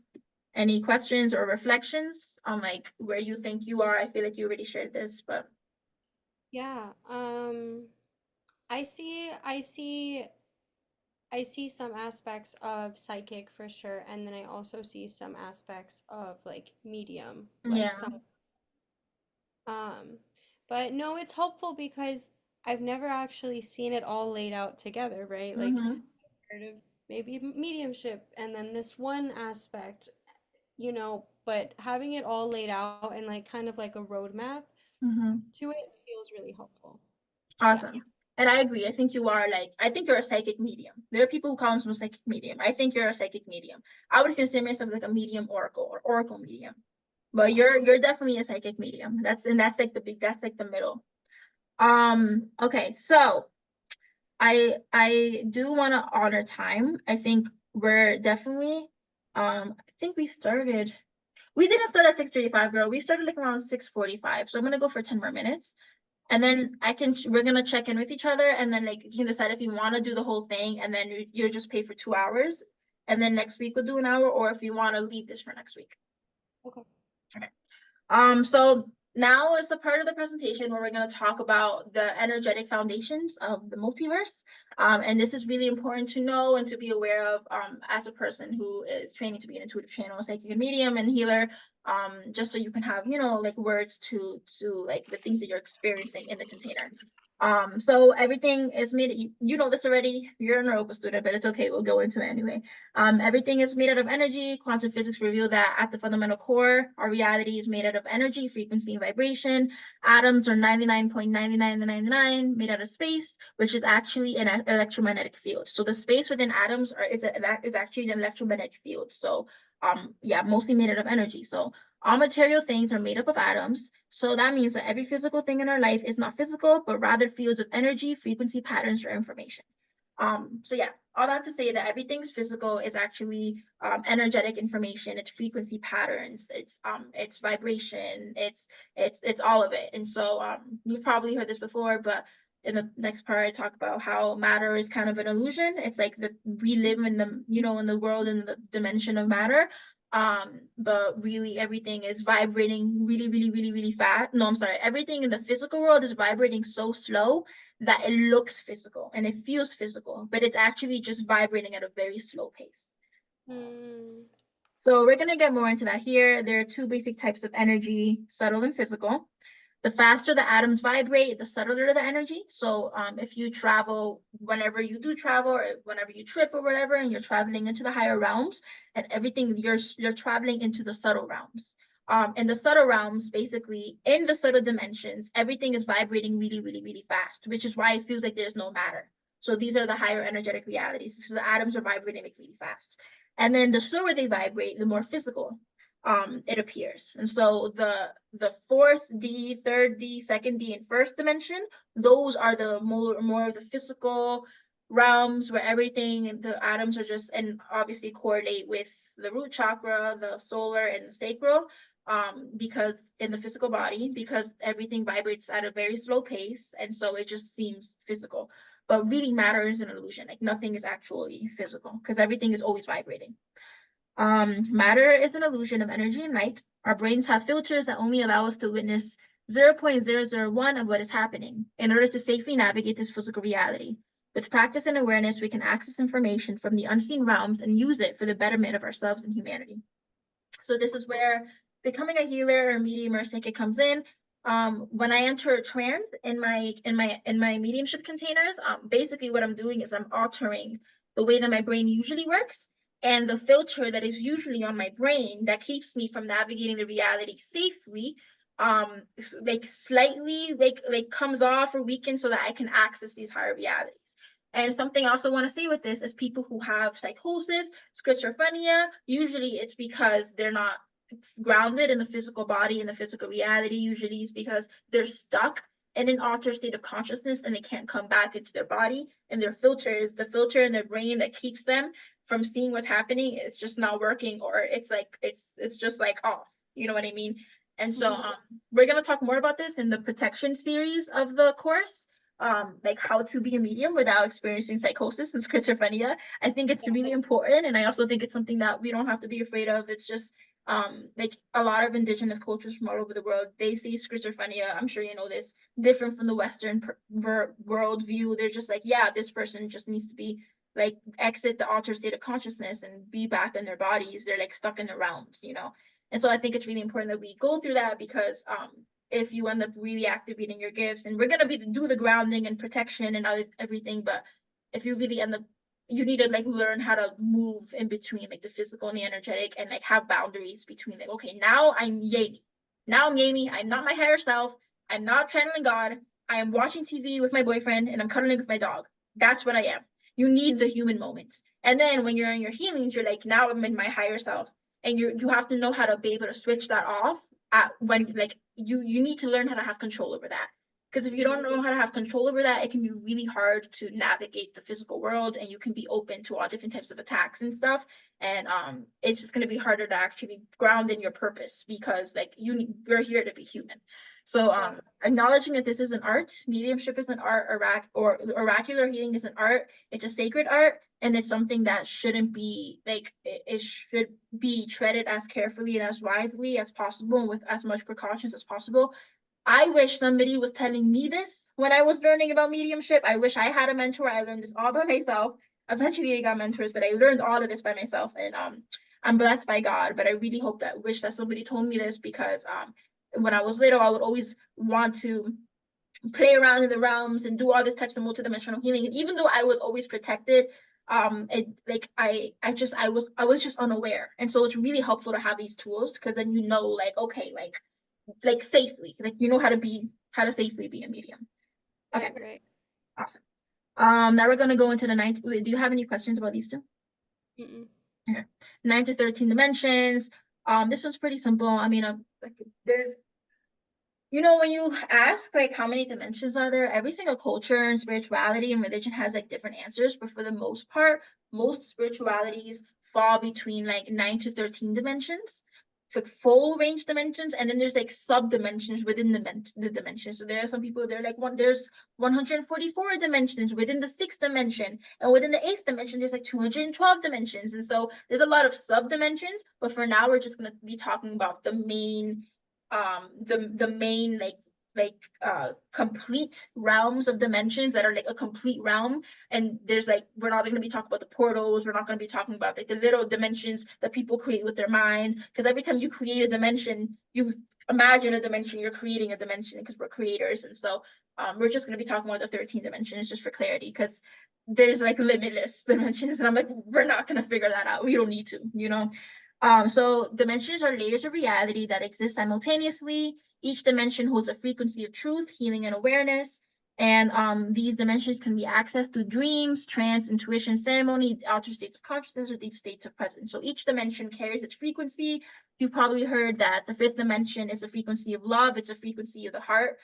any questions or reflections on like where you think you are? I feel like you already shared this, but Yeah. I see I see I see some aspects of psychic for sure, and then I also see some aspects of like medium, like yeah. some um but no, it's helpful because I've never actually seen it all laid out together, right? Like Mm-hmm. heard of maybe mediumship and then this one aspect, but having it all laid out and like kind of like a roadmap Mm-hmm. to it feels really helpful. Yeah. Awesome. And I agree. I think you're a psychic medium. There are people who call themselves a psychic medium. I think you're a psychic medium. I would consider myself like a medium oracle or oracle medium. But Yeah. you're definitely a psychic medium. That's like the middle. Okay, so I do want to honor time. I think we're definitely I think we didn't start at 6:35, girl. We started like around 6:45. So I'm gonna go for 10 more minutes. And then we're gonna check in with each other, and then like you can decide if you want to do the whole thing, and then you just pay for 2 hours, and then next week we'll do an hour, or if you want to leave this for next week. Okay. Okay. So now is the part of the presentation where we're going to talk about the energetic foundations of the multiverse. And this is really important to know and to be aware of as a person who is training to be an intuitive channel, psychic and medium and healer. just so you can have, like words to like the things that you're experiencing in the container. So everything is made, you know this already, you're an Europa student, but it's okay, we'll go into it anyway. Everything is made out of energy. Quantum physics reveal that at the fundamental core, our reality is made out of energy, frequency, and vibration. Atoms are 99.9999 made out of space, which is actually an electromagnetic field. So the space within atoms is actually an electromagnetic field. So yeah, mostly made out of energy. So all material things are made up of atoms. So that means that every physical thing in our life is not physical, but rather fields of energy, frequency, patterns, or information. So yeah, all that to say that everything's physical is actually energetic information, it's frequency patterns, it's vibration, it's all of it. And so you've probably heard this before, but in the next part I talk about how matter is kind of an illusion. It's like we live in the, in the world, in the dimension of matter. But really everything is vibrating really, really, really, really fast. No, I'm sorry, everything in the physical world is vibrating so slow that it looks physical and it feels physical, but it's actually just vibrating at a very slow pace. Mm. So we're going to get more into that here. There are two basic types of energy, subtle and physical. The faster the atoms vibrate, the subtler the energy. So if you travel, whenever you do travel, or whenever you trip or whatever, and you're traveling into the higher realms, and everything, you're traveling into the subtle realms. In the subtle realms, basically, in the subtle dimensions, everything is vibrating really, really, really fast, which is why it feels like there's no matter. So these are the higher energetic realities, because the atoms are vibrating like really fast. And then the slower they vibrate, the more physical it appears. And so the fourth D, third D, second D, and first dimension, those are the more of the physical realms where everything, the atoms are just, and obviously correlate with the root chakra, the solar, and the sacral, because in the physical body, because everything vibrates at a very slow pace, and so it just seems physical. But really matter is an illusion. Like nothing is actually physical because everything is always vibrating. Matter is an illusion of energy and light. Our brains have filters that only allow us to witness 0.001 of what is happening in order to safely navigate this physical reality. With practice and awareness, we can access information from the unseen realms and use it for the betterment of ourselves and humanity. So this is where becoming a healer or medium or psychic comes in. When I enter trance in my mediumship containers, basically what I'm doing is I'm altering the way that my brain usually works, and the filter that is usually on my brain that keeps me from navigating the reality safely, like slightly like comes off or weakens so that I can access these higher realities. And something I also want to say with this is people who have psychosis, schizophrenia, usually it's because they're not grounded in the physical body and the physical reality. Usually it's because they're stuck in an altered state of consciousness and they can't come back into their body. And their filter is the filter in their brain that keeps them from seeing what's happening. It's just not working, or it's like it's just like off. You know what I mean? And so we're gonna talk more about this in the protection series of the course, like how to be a medium without experiencing psychosis and schizophrenia. I think it's really important, and I also think it's something that we don't have to be afraid of. It's just like a lot of indigenous cultures from all over the world, they see schizophrenia, I'm sure you know this, different from the Western world view. They're just like, yeah, this person just needs to be like exit the altered state of consciousness and be back in their bodies. They're like stuck in the realms, and so I think it's really important that we go through that, because if you end up really activating your gifts, and we're going to do the grounding and protection and everything, but if you really end up, you need to like learn how to move in between like the physical and the energetic, and like have boundaries between like, okay, now I'm Yami, I'm not my higher self, I'm not channeling God, I am watching TV with my boyfriend and I'm cuddling with my dog. That's what I am. You need the human moments, and then when you're in your healings, you're like, now I'm in my higher self, and you have to know how to be able to switch that off at when like you need to learn how to have control over that, because if you don't know how to have control over that, it can be really hard to navigate the physical world, and you can be open to all different types of attacks and stuff, and it's just going to be harder to actually ground in your purpose, because like you're here to be human. So acknowledging that this is an art, mediumship is an art, or oracular healing is an art, it's a sacred art, and it's something that shouldn't be like, it should be treaded as carefully and as wisely as possible, and with as much precautions as possible. I wish somebody was telling me this when I was learning about mediumship. I wish I had a mentor. I learned this all by myself. Eventually I got mentors, but I learned all of this by myself. And I'm blessed by God, but I really wish that somebody told me this, because when I was little, I would always want to play around in the realms and do all these types of multidimensional healing. And even though I was always protected, I was just unaware. And so it's really helpful to have these tools, because then you know, like, okay, like safely, like you know how to safely be a medium. Okay, Right. awesome. Now we're gonna go into the ninth. Do you have any questions about these two? Mm-mm. Okay. 9 to 13 dimensions. This one's pretty simple. I mean, like there's, you know, when you ask like how many dimensions are there, every single culture and spirituality and religion has like different answers, but for the most part, most spiritualities fall between like 9 to 13 dimensions. It's like full range dimensions, and then there's like sub dimensions within the dimensions. So there are some people, they're like there's 144 dimensions within the sixth dimension, and within the eighth dimension there's like 212 dimensions. And so there's a lot of sub dimensions, but for now we're just going to be talking about the main complete realms of dimensions that are like a complete realm. And there's like, we're not going to be talking about the portals, we're not going to be talking about like the little dimensions that people create with their mind, because every time you create a dimension, you imagine a dimension, you're creating a dimension, because we're creators. And so we're just going to be talking about the 13 dimensions just for clarity, because there's like limitless dimensions, and I'm like, we're not going to figure that out, we don't need to, you know. So dimensions are layers of reality that exist simultaneously. Each dimension holds a frequency of truth, healing, and awareness. And these dimensions can be accessed through dreams, trance, intuition, ceremony, altered states of consciousness, or deep states of presence. So each dimension carries its frequency. You've probably heard that the fifth dimension is the frequency of love. It's a frequency of the heart,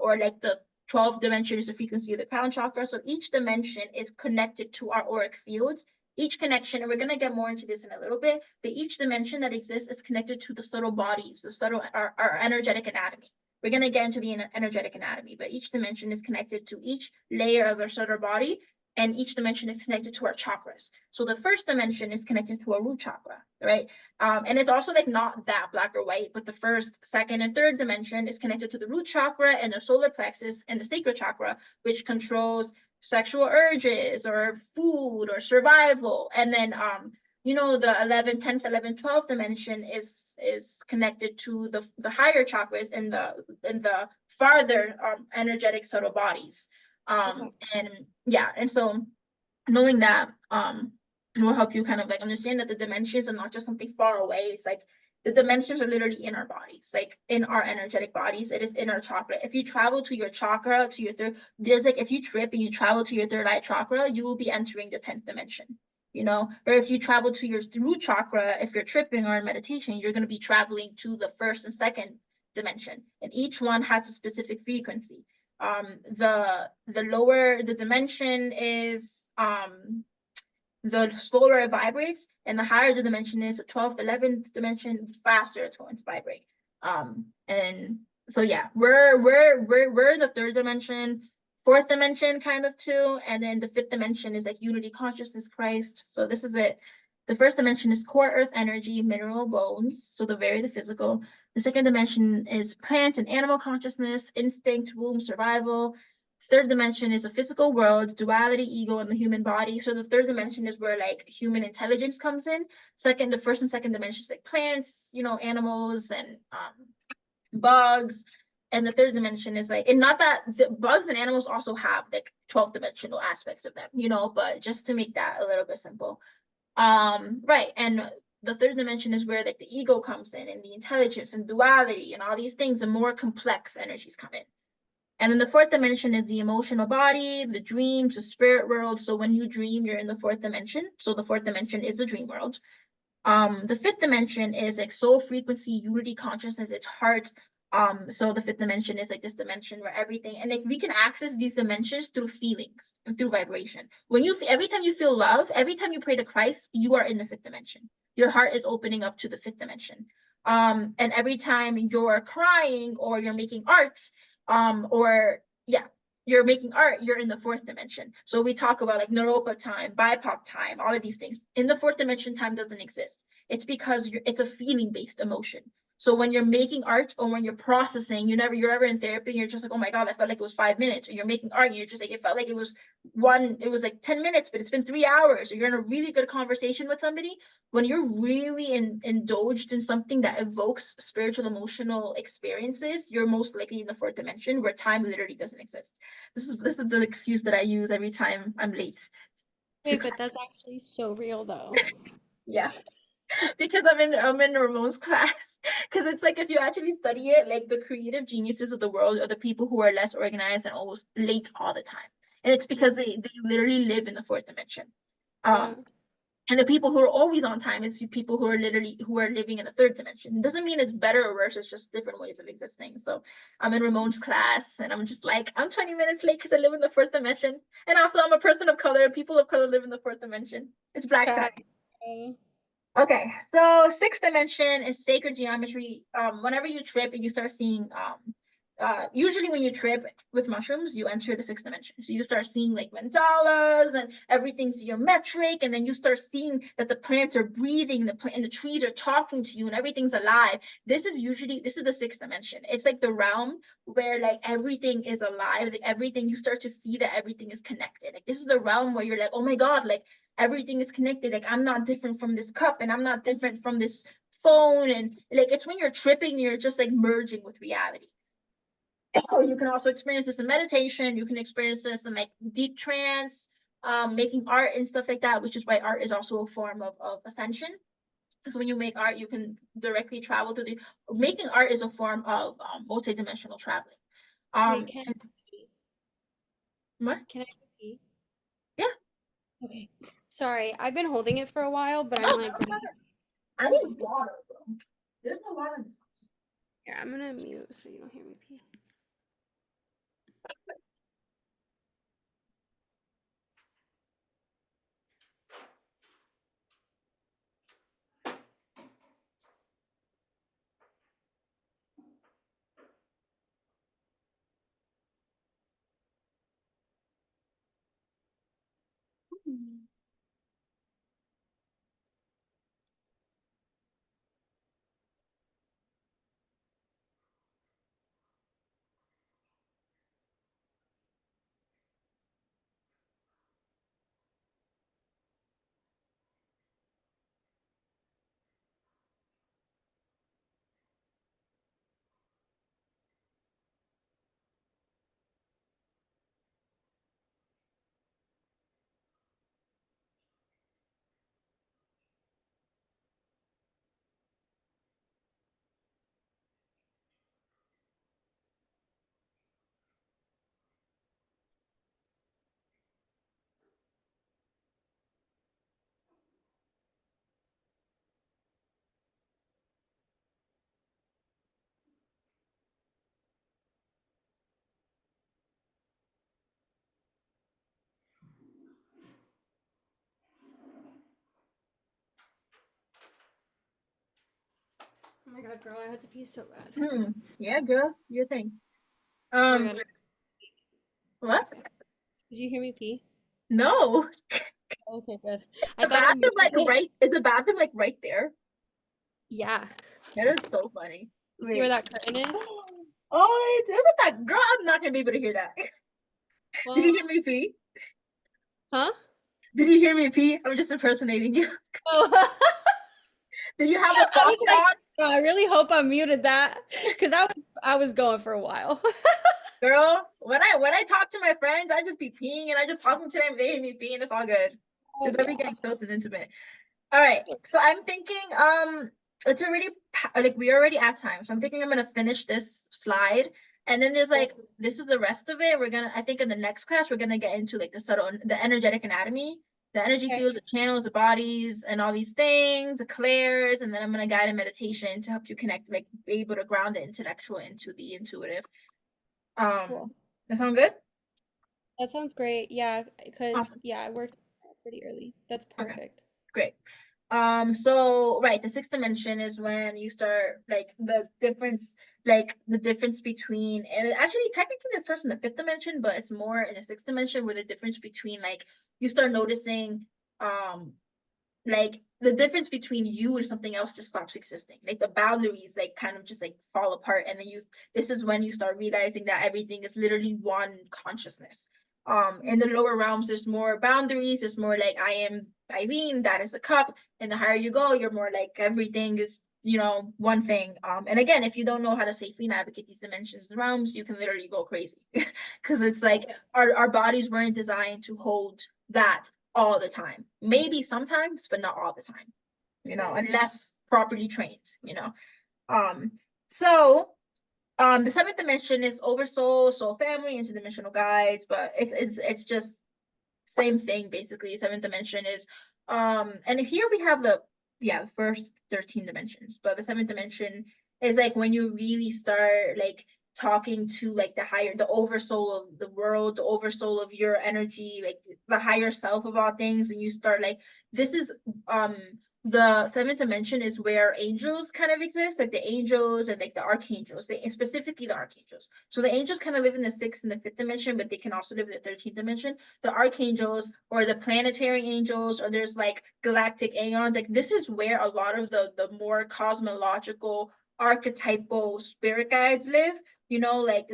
or like the 12th dimension is the frequency of the crown chakra. So each dimension is connected to our auric fields. Each connection, and we're going to get more into this in a little bit, but each dimension that exists is connected to the subtle bodies, our energetic anatomy. We're going to get into the energetic anatomy, but each dimension is connected to each layer of our subtle body, and each dimension is connected to our chakras. So the first dimension is connected to our root chakra, right? And it's also like not that black or white, but the first, second, and third dimension is connected to the root chakra and the solar plexus and the sacral chakra, which controls sexual urges or food or survival. And then you know, the 11th, 10th, 11th, 12th dimension is connected to the higher chakras and the farther energetic subtle bodies. Okay. And yeah, and so knowing that will help you kind of like understand that the dimensions are not just something far away. It's like the dimensions are literally in our bodies, like in our energetic bodies. It is in our chakra. If you travel to your chakra, to your third, there's like, if you trip and you travel to your third eye chakra, you will be entering the 10th dimension, you know. Or if you travel to your root chakra, if you're tripping or in meditation, you're going to be traveling to the first and second dimension, and each one has a specific frequency. The lower the dimension is, the slower it vibrates, and the higher the dimension is, the 12th, 11th dimension, the faster it's going to vibrate. And so yeah, we're in the third dimension, fourth dimension kind of too, and then the fifth dimension is like unity consciousness, Christ. So this is it. The first dimension is core earth energy, mineral bones, so the physical. The second dimension is plant and animal consciousness, instinct, womb, survival. Third dimension is a physical world, duality, ego, and the human body. So the third dimension is where like human intelligence comes in. The first and second dimensions like plants, you know, animals and bugs. And the third dimension is like, and not that the bugs and animals also have like 12th dimensional aspects of them, you know, but just to make that a little bit simple. Right. And the third dimension is where like the ego comes in, and the intelligence and duality and all these things, and more complex energies come in. And then the fourth dimension is the emotional body, the dreams, the spirit world. So when you dream, you're in the fourth dimension. So the fourth dimension is the dream world. The fifth dimension is like soul frequency, unity consciousness, it's heart. So the fifth dimension is like this dimension where everything, and like we can access these dimensions through feelings and through vibration. Every time you feel love, every time you pray to Christ, you are in the fifth dimension. Your heart is opening up to the fifth dimension. And every time you're crying or you're making art, or yeah, you're making art, you're in the fourth dimension. So we talk about like Naropa time, BIPOC time, all of these things. In the fourth dimension, time doesn't exist. It's because it's a feeling-based emotion. So when you're making art or when you're processing, you're ever in therapy and you're just like, oh my God, I felt like it was 5 minutes. Or you're making art and you're just like, it felt like it was like 10 minutes, but it's been 3 hours. Or you're in a really good conversation with somebody. When you're really indulged in something that evokes spiritual, emotional experiences, you're most likely in the fourth dimension where time literally doesn't exist. This is the excuse that I use every time I'm late to Wait, but class. that's actually so real though. Yeah. Because I'm in Ramon's class. Because it's like if you actually study it, like the creative geniuses of the world are the people who are less organized and always late all the time. And it's because they literally live in the fourth dimension. Yeah. And the people who are always on time is people who are living in the third dimension. It doesn't mean it's better or worse, it's just different ways of existing. So I'm in Ramon's class and I'm just like, I'm 20 minutes late because I live in the fourth dimension. And also I'm a person of color. People of color live in the fourth dimension. It's black time. Fact. Okay. Okay, so sixth dimension is sacred geometry. Whenever you trip and you start seeing, usually when you trip with mushrooms, you enter the sixth dimension. So you start seeing like mandalas and everything's geometric, and then you start seeing that the plants are breathing, and the trees are talking to you, and everything's alive. This is the sixth dimension. It's like the realm where like everything is alive, like everything you start to see that everything is connected. Like this is the realm where you're like, oh my God, like everything is connected. Like I'm not different from this cup and I'm not different from this phone. And like it's when you're tripping, you're just like merging with reality. Or you can also experience this in meditation. You can experience this in like deep trance, making art and stuff like that, which is why art is also a form of ascension. Because when you make art, you can directly travel through the making art is a form of multi-dimensional traveling. Wait, can I And pee? what? Can I pee? Yeah. Okay. Sorry, I've been holding it for a while, but No, I'm no, like ready to. I Let me need just pee. water, bro. There's no water in this house. Here, I'm gonna mute so you don't hear me pee. Oh my god, girl, I had to pee so bad. Yeah, girl, your thing. Oh my Um, god, what? did you hear me pee? No. Okay, good. I thought I muted it. Is the bathroom like right there? Yeah. That is so funny. You see where Wait. that curtain is? Oh, isn't that girl? I'm not gonna be able to hear that. Did you Well, hear me pee? huh? Did you hear me pee? I'm just impersonating you. Oh, Did you have the I was faucet like, on? oh, I really hope I muted that because I was going for a while. Girl, when I talk to my friends, I just be peeing and I just talking to them, they hear me pee, and it's all good. Oh Because I be yeah. getting close and intimate. All right. So I'm thinking, it's already like we already at time. So I'm thinking I'm gonna finish this slide, and then there's like this is the rest of it. I think in the next class we're gonna get into like the energetic anatomy, the energy Okay. fields, the channels, the bodies, and all these things, the clairs, and then I'm gonna guide a meditation to help you connect, like be able to ground the intellectual into the intuitive. Cool. That sound good? That sounds great. Yeah, because Awesome. yeah, I worked pretty early. That's Okay. perfect. Great. So right, the sixth dimension is when you start like the difference between, and it actually technically it starts in the fifth dimension, but it's more in the sixth dimension where the difference between like you start noticing like the difference between you and something else just stops existing. Like the boundaries like kind of just like fall apart, and then this is when you start realizing that everything is literally one consciousness. In the lower realms there's more boundaries, there's more like I am Eileen, that is a cup, and the higher you go you're more like everything is, you know, one thing. And again, if you don't know how to safely navigate these dimensions and realms, you can literally go crazy because it's like our bodies weren't designed to hold that all the time. Maybe sometimes, but not all the time, you know, unless properly trained, you know. Um, so the seventh dimension is oversoul, soul family, interdimensional guides, but it's just same thing basically. Seventh dimension is and here we have the first 13 dimensions, but the seventh dimension is like when you really start like talking to like the oversoul of the world, the oversoul of your energy, like the higher self of all things, and you start like this is um the seventh dimension is where angels kind of exist, like the angels and like the archangels, specifically the archangels. So the angels kind of live in the sixth and the fifth dimension, but they can also live in the 13th dimension. The archangels or the planetary angels, or there's like galactic aeons, like this is where a lot of the more cosmological archetypal spirit guides live, you know, like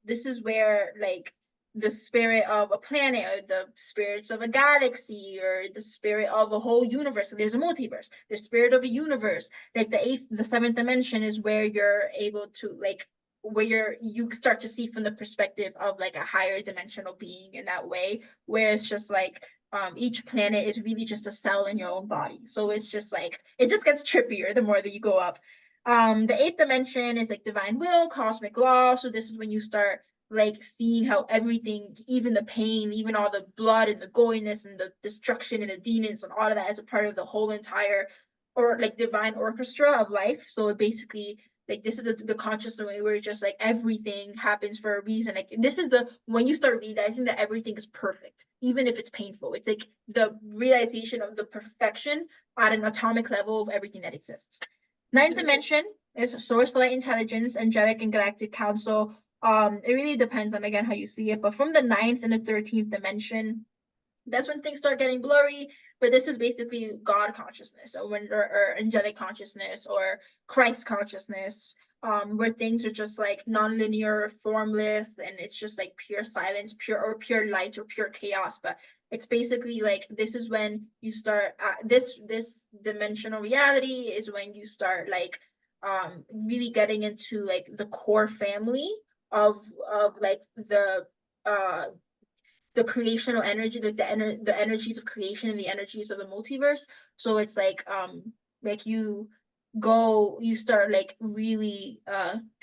this is where like the spirit of a planet, or the spirits of a galaxy, or the spirit of a whole universe. So there's a multiverse, the spirit of a universe. Like the seventh dimension is where you're able to like where you start to see from the perspective of like a higher dimensional being in that way, where it's just like each planet is really just a cell in your own body. So it's just like it just gets trippier the more that you go up. The eighth dimension is like divine will, cosmic law. So this is when you start like seeing how everything, even the pain, even all the blood and the goriness and the destruction and the demons and all of that is a part of the whole entire or like divine orchestra of life. So it basically like this is the conscious way where it's just like everything happens for a reason. Like this is the when you start realizing that everything is perfect, even if it's painful. It's like the realization of the perfection at an atomic level of everything that exists. Ninth dimension is source light intelligence, angelic and galactic council. It really depends on again how you see it, but from the ninth and the 13th dimension, that's when things start getting blurry. But this is basically God consciousness, or angelic consciousness, or Christ consciousness, where things are just like non-linear, formless, and it's just like pure silence, pure light, or pure chaos. But it's basically like this is when you start this dimensional reality is when you start like really getting into like the core family of like uh the creational energy, like the energies of creation and the energies of the multiverse. So it's like you start like really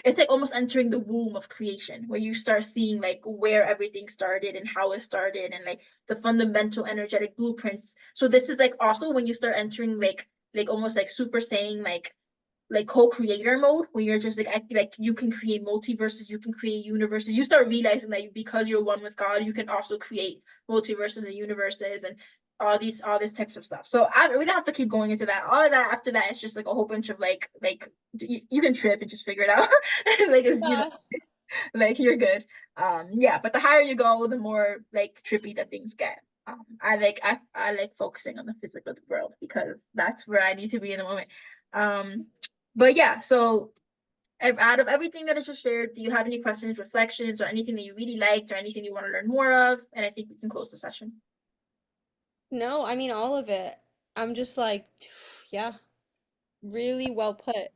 it's like almost entering the womb of creation, where you start seeing like where everything started and how it started, and like the fundamental energetic blueprints. So this is like also when you start entering like almost like super saying like co-creator mode, where you're just like you can create multiverses, you can create universes. You start realizing that because you're one with God, you can also create multiverses and universes and all these types of stuff. So we don't have to keep going into that. All of that after that, it's just like a whole bunch of like you can trip and just figure it out. Like you know, Yeah. like you're good. Yeah, but the higher you go, the more like trippy that things get. I like focusing on the physical world because that's where I need to be in the moment. Um, but yeah, so out of everything that I just shared, do you have any questions, reflections, or anything that you really liked, or anything you want to learn more of? And I think we can close the session. No, I mean all of it. I'm just like, yeah, really well put.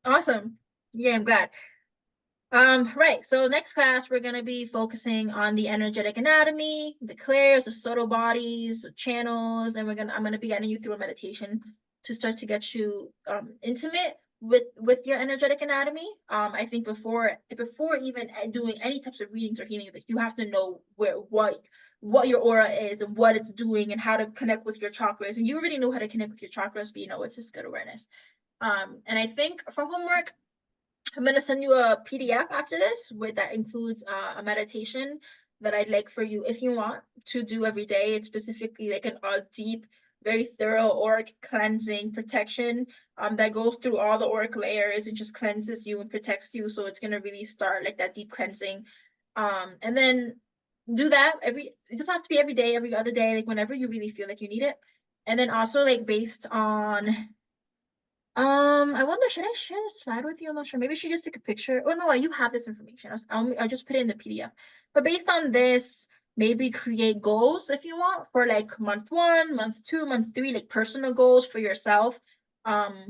Awesome. Yeah, I'm glad. Right. So next class, we're going to be focusing on the energetic anatomy, the clairs, the subtle bodies, the channels, and I'm going to be getting you through a meditation to start to get you intimate with your energetic anatomy. I think before even doing any types of readings or healing, like you have to know what your aura is and what it's doing and how to connect with your chakras. And you already know how to connect with your chakras, but you know it's just good awareness. And I think for homework, I'm going to send you a PDF after this that includes a meditation that I'd like for you, if you want, to do every day. It's specifically like a deep, very thorough auric cleansing protection that goes through all the auric layers and just cleanses you and protects you. So it's going to really start like that deep cleansing. And then do that it doesn't have to be every day, every other day, like whenever you really feel like you need it. And then also like based on I wonder, should I share the slide with you? I'm not sure. Maybe I should just take a picture. Oh no, you have this information. I'll just put it in the PDF. But based on this, maybe create goals if you want for like month 1, month 2, month 3, like personal goals for yourself.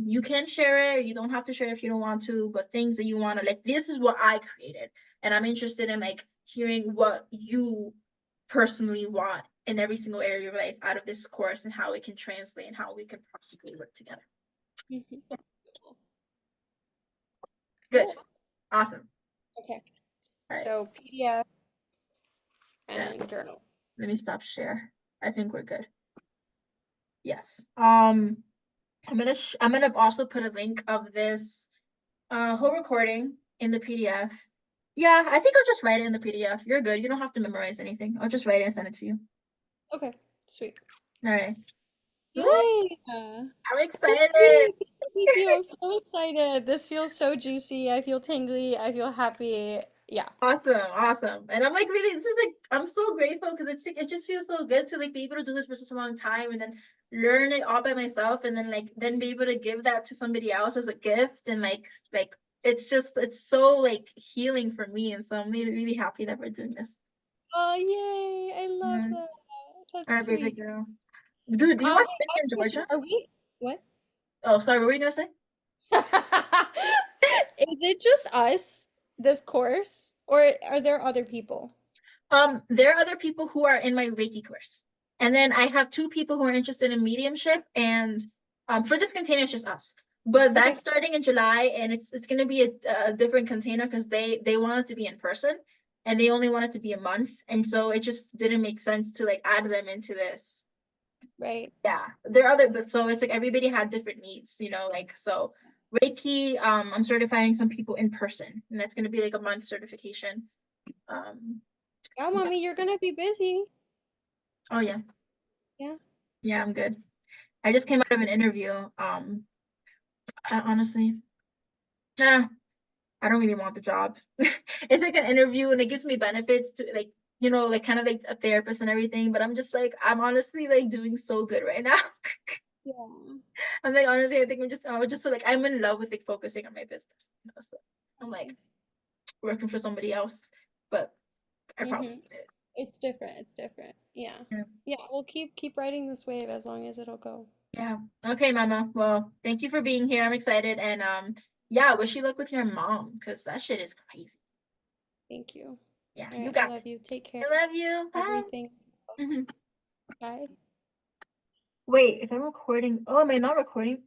You can share it. You don't have to share if you don't want to, but things that you want to like, this is what I created. And I'm interested in like hearing what you personally want in every single area of your life out of this course and how it can translate and how we can possibly work together. Mhm. Good. Cool. Awesome. Okay. All right. So PDF Yeah. and journal. Let me stop share. I think we're good. Yes. I'm gonna also put a link of this whole recording in the PDF. Yeah, I think I'll just write it in the PDF. You're good. You don't have to memorize anything. I'll just write it and send it to you. Okay, sweet. All right. Woo! Yay! I'm excited. Yay! Thank you. I'm so excited. This feels so juicy. I feel tingly. I feel happy. Yeah. Awesome, awesome. And I'm like really, this is like, I'm so grateful because it's like, it just feels so good to like be able to do this for such a long time and then learn it all by myself and then like then be able to give that to somebody else as a gift and like it's just it's so like healing for me and so I'm really, really happy that we're doing this. Oh, yay! I love Yeah. that. All That's right, baby sweet. girl. Dude, do you want to Wait, finish I have in a question. Georgia? Are we what? Oh, sorry, what were you gonna say? Is it just us, this course, or are there other people? There are other people who are in my Reiki course. And then I have 2 people who are interested in mediumship and for this container it's just us. But Okay, that's starting in July and it's going to be a different container because they want it to be in person and they only want it to be a month and so it just didn't make sense to like add them into this. right. Yeah, there are other but so it's like everybody had different needs, you know, like so Reiki I'm certifying some people in person and that's going to be like a month certification. Um Yeah, yeah. mommy, you're gonna be busy. Oh yeah. Yeah. Yeah, I'm good. I just came out of an interview. Honestly, yeah, I don't really want the job. It's like an interview and it gives me benefits to like, you know, like kind of like a therapist and everything, but I'm just like, I'm honestly like doing so good right now. Yeah. I'm like, honestly, I think I was just so like, I'm in love with like focusing on my business, you know, so I'm like working for somebody else, but I probably Mm-hmm. did. It's different. It's different. Yeah. Yeah. Yeah, we'll keep riding this wave as long as it'll go. Yeah. Okay, Mama. Well, thank you for being here. I'm excited. And yeah, wish you luck with your mom because that shit is crazy. Thank you. Yeah, All you right, I got love this. you. Take care. I love you. Bye. Everything. Mhm. Bye. Wait, if I'm recording, oh, am I not recording?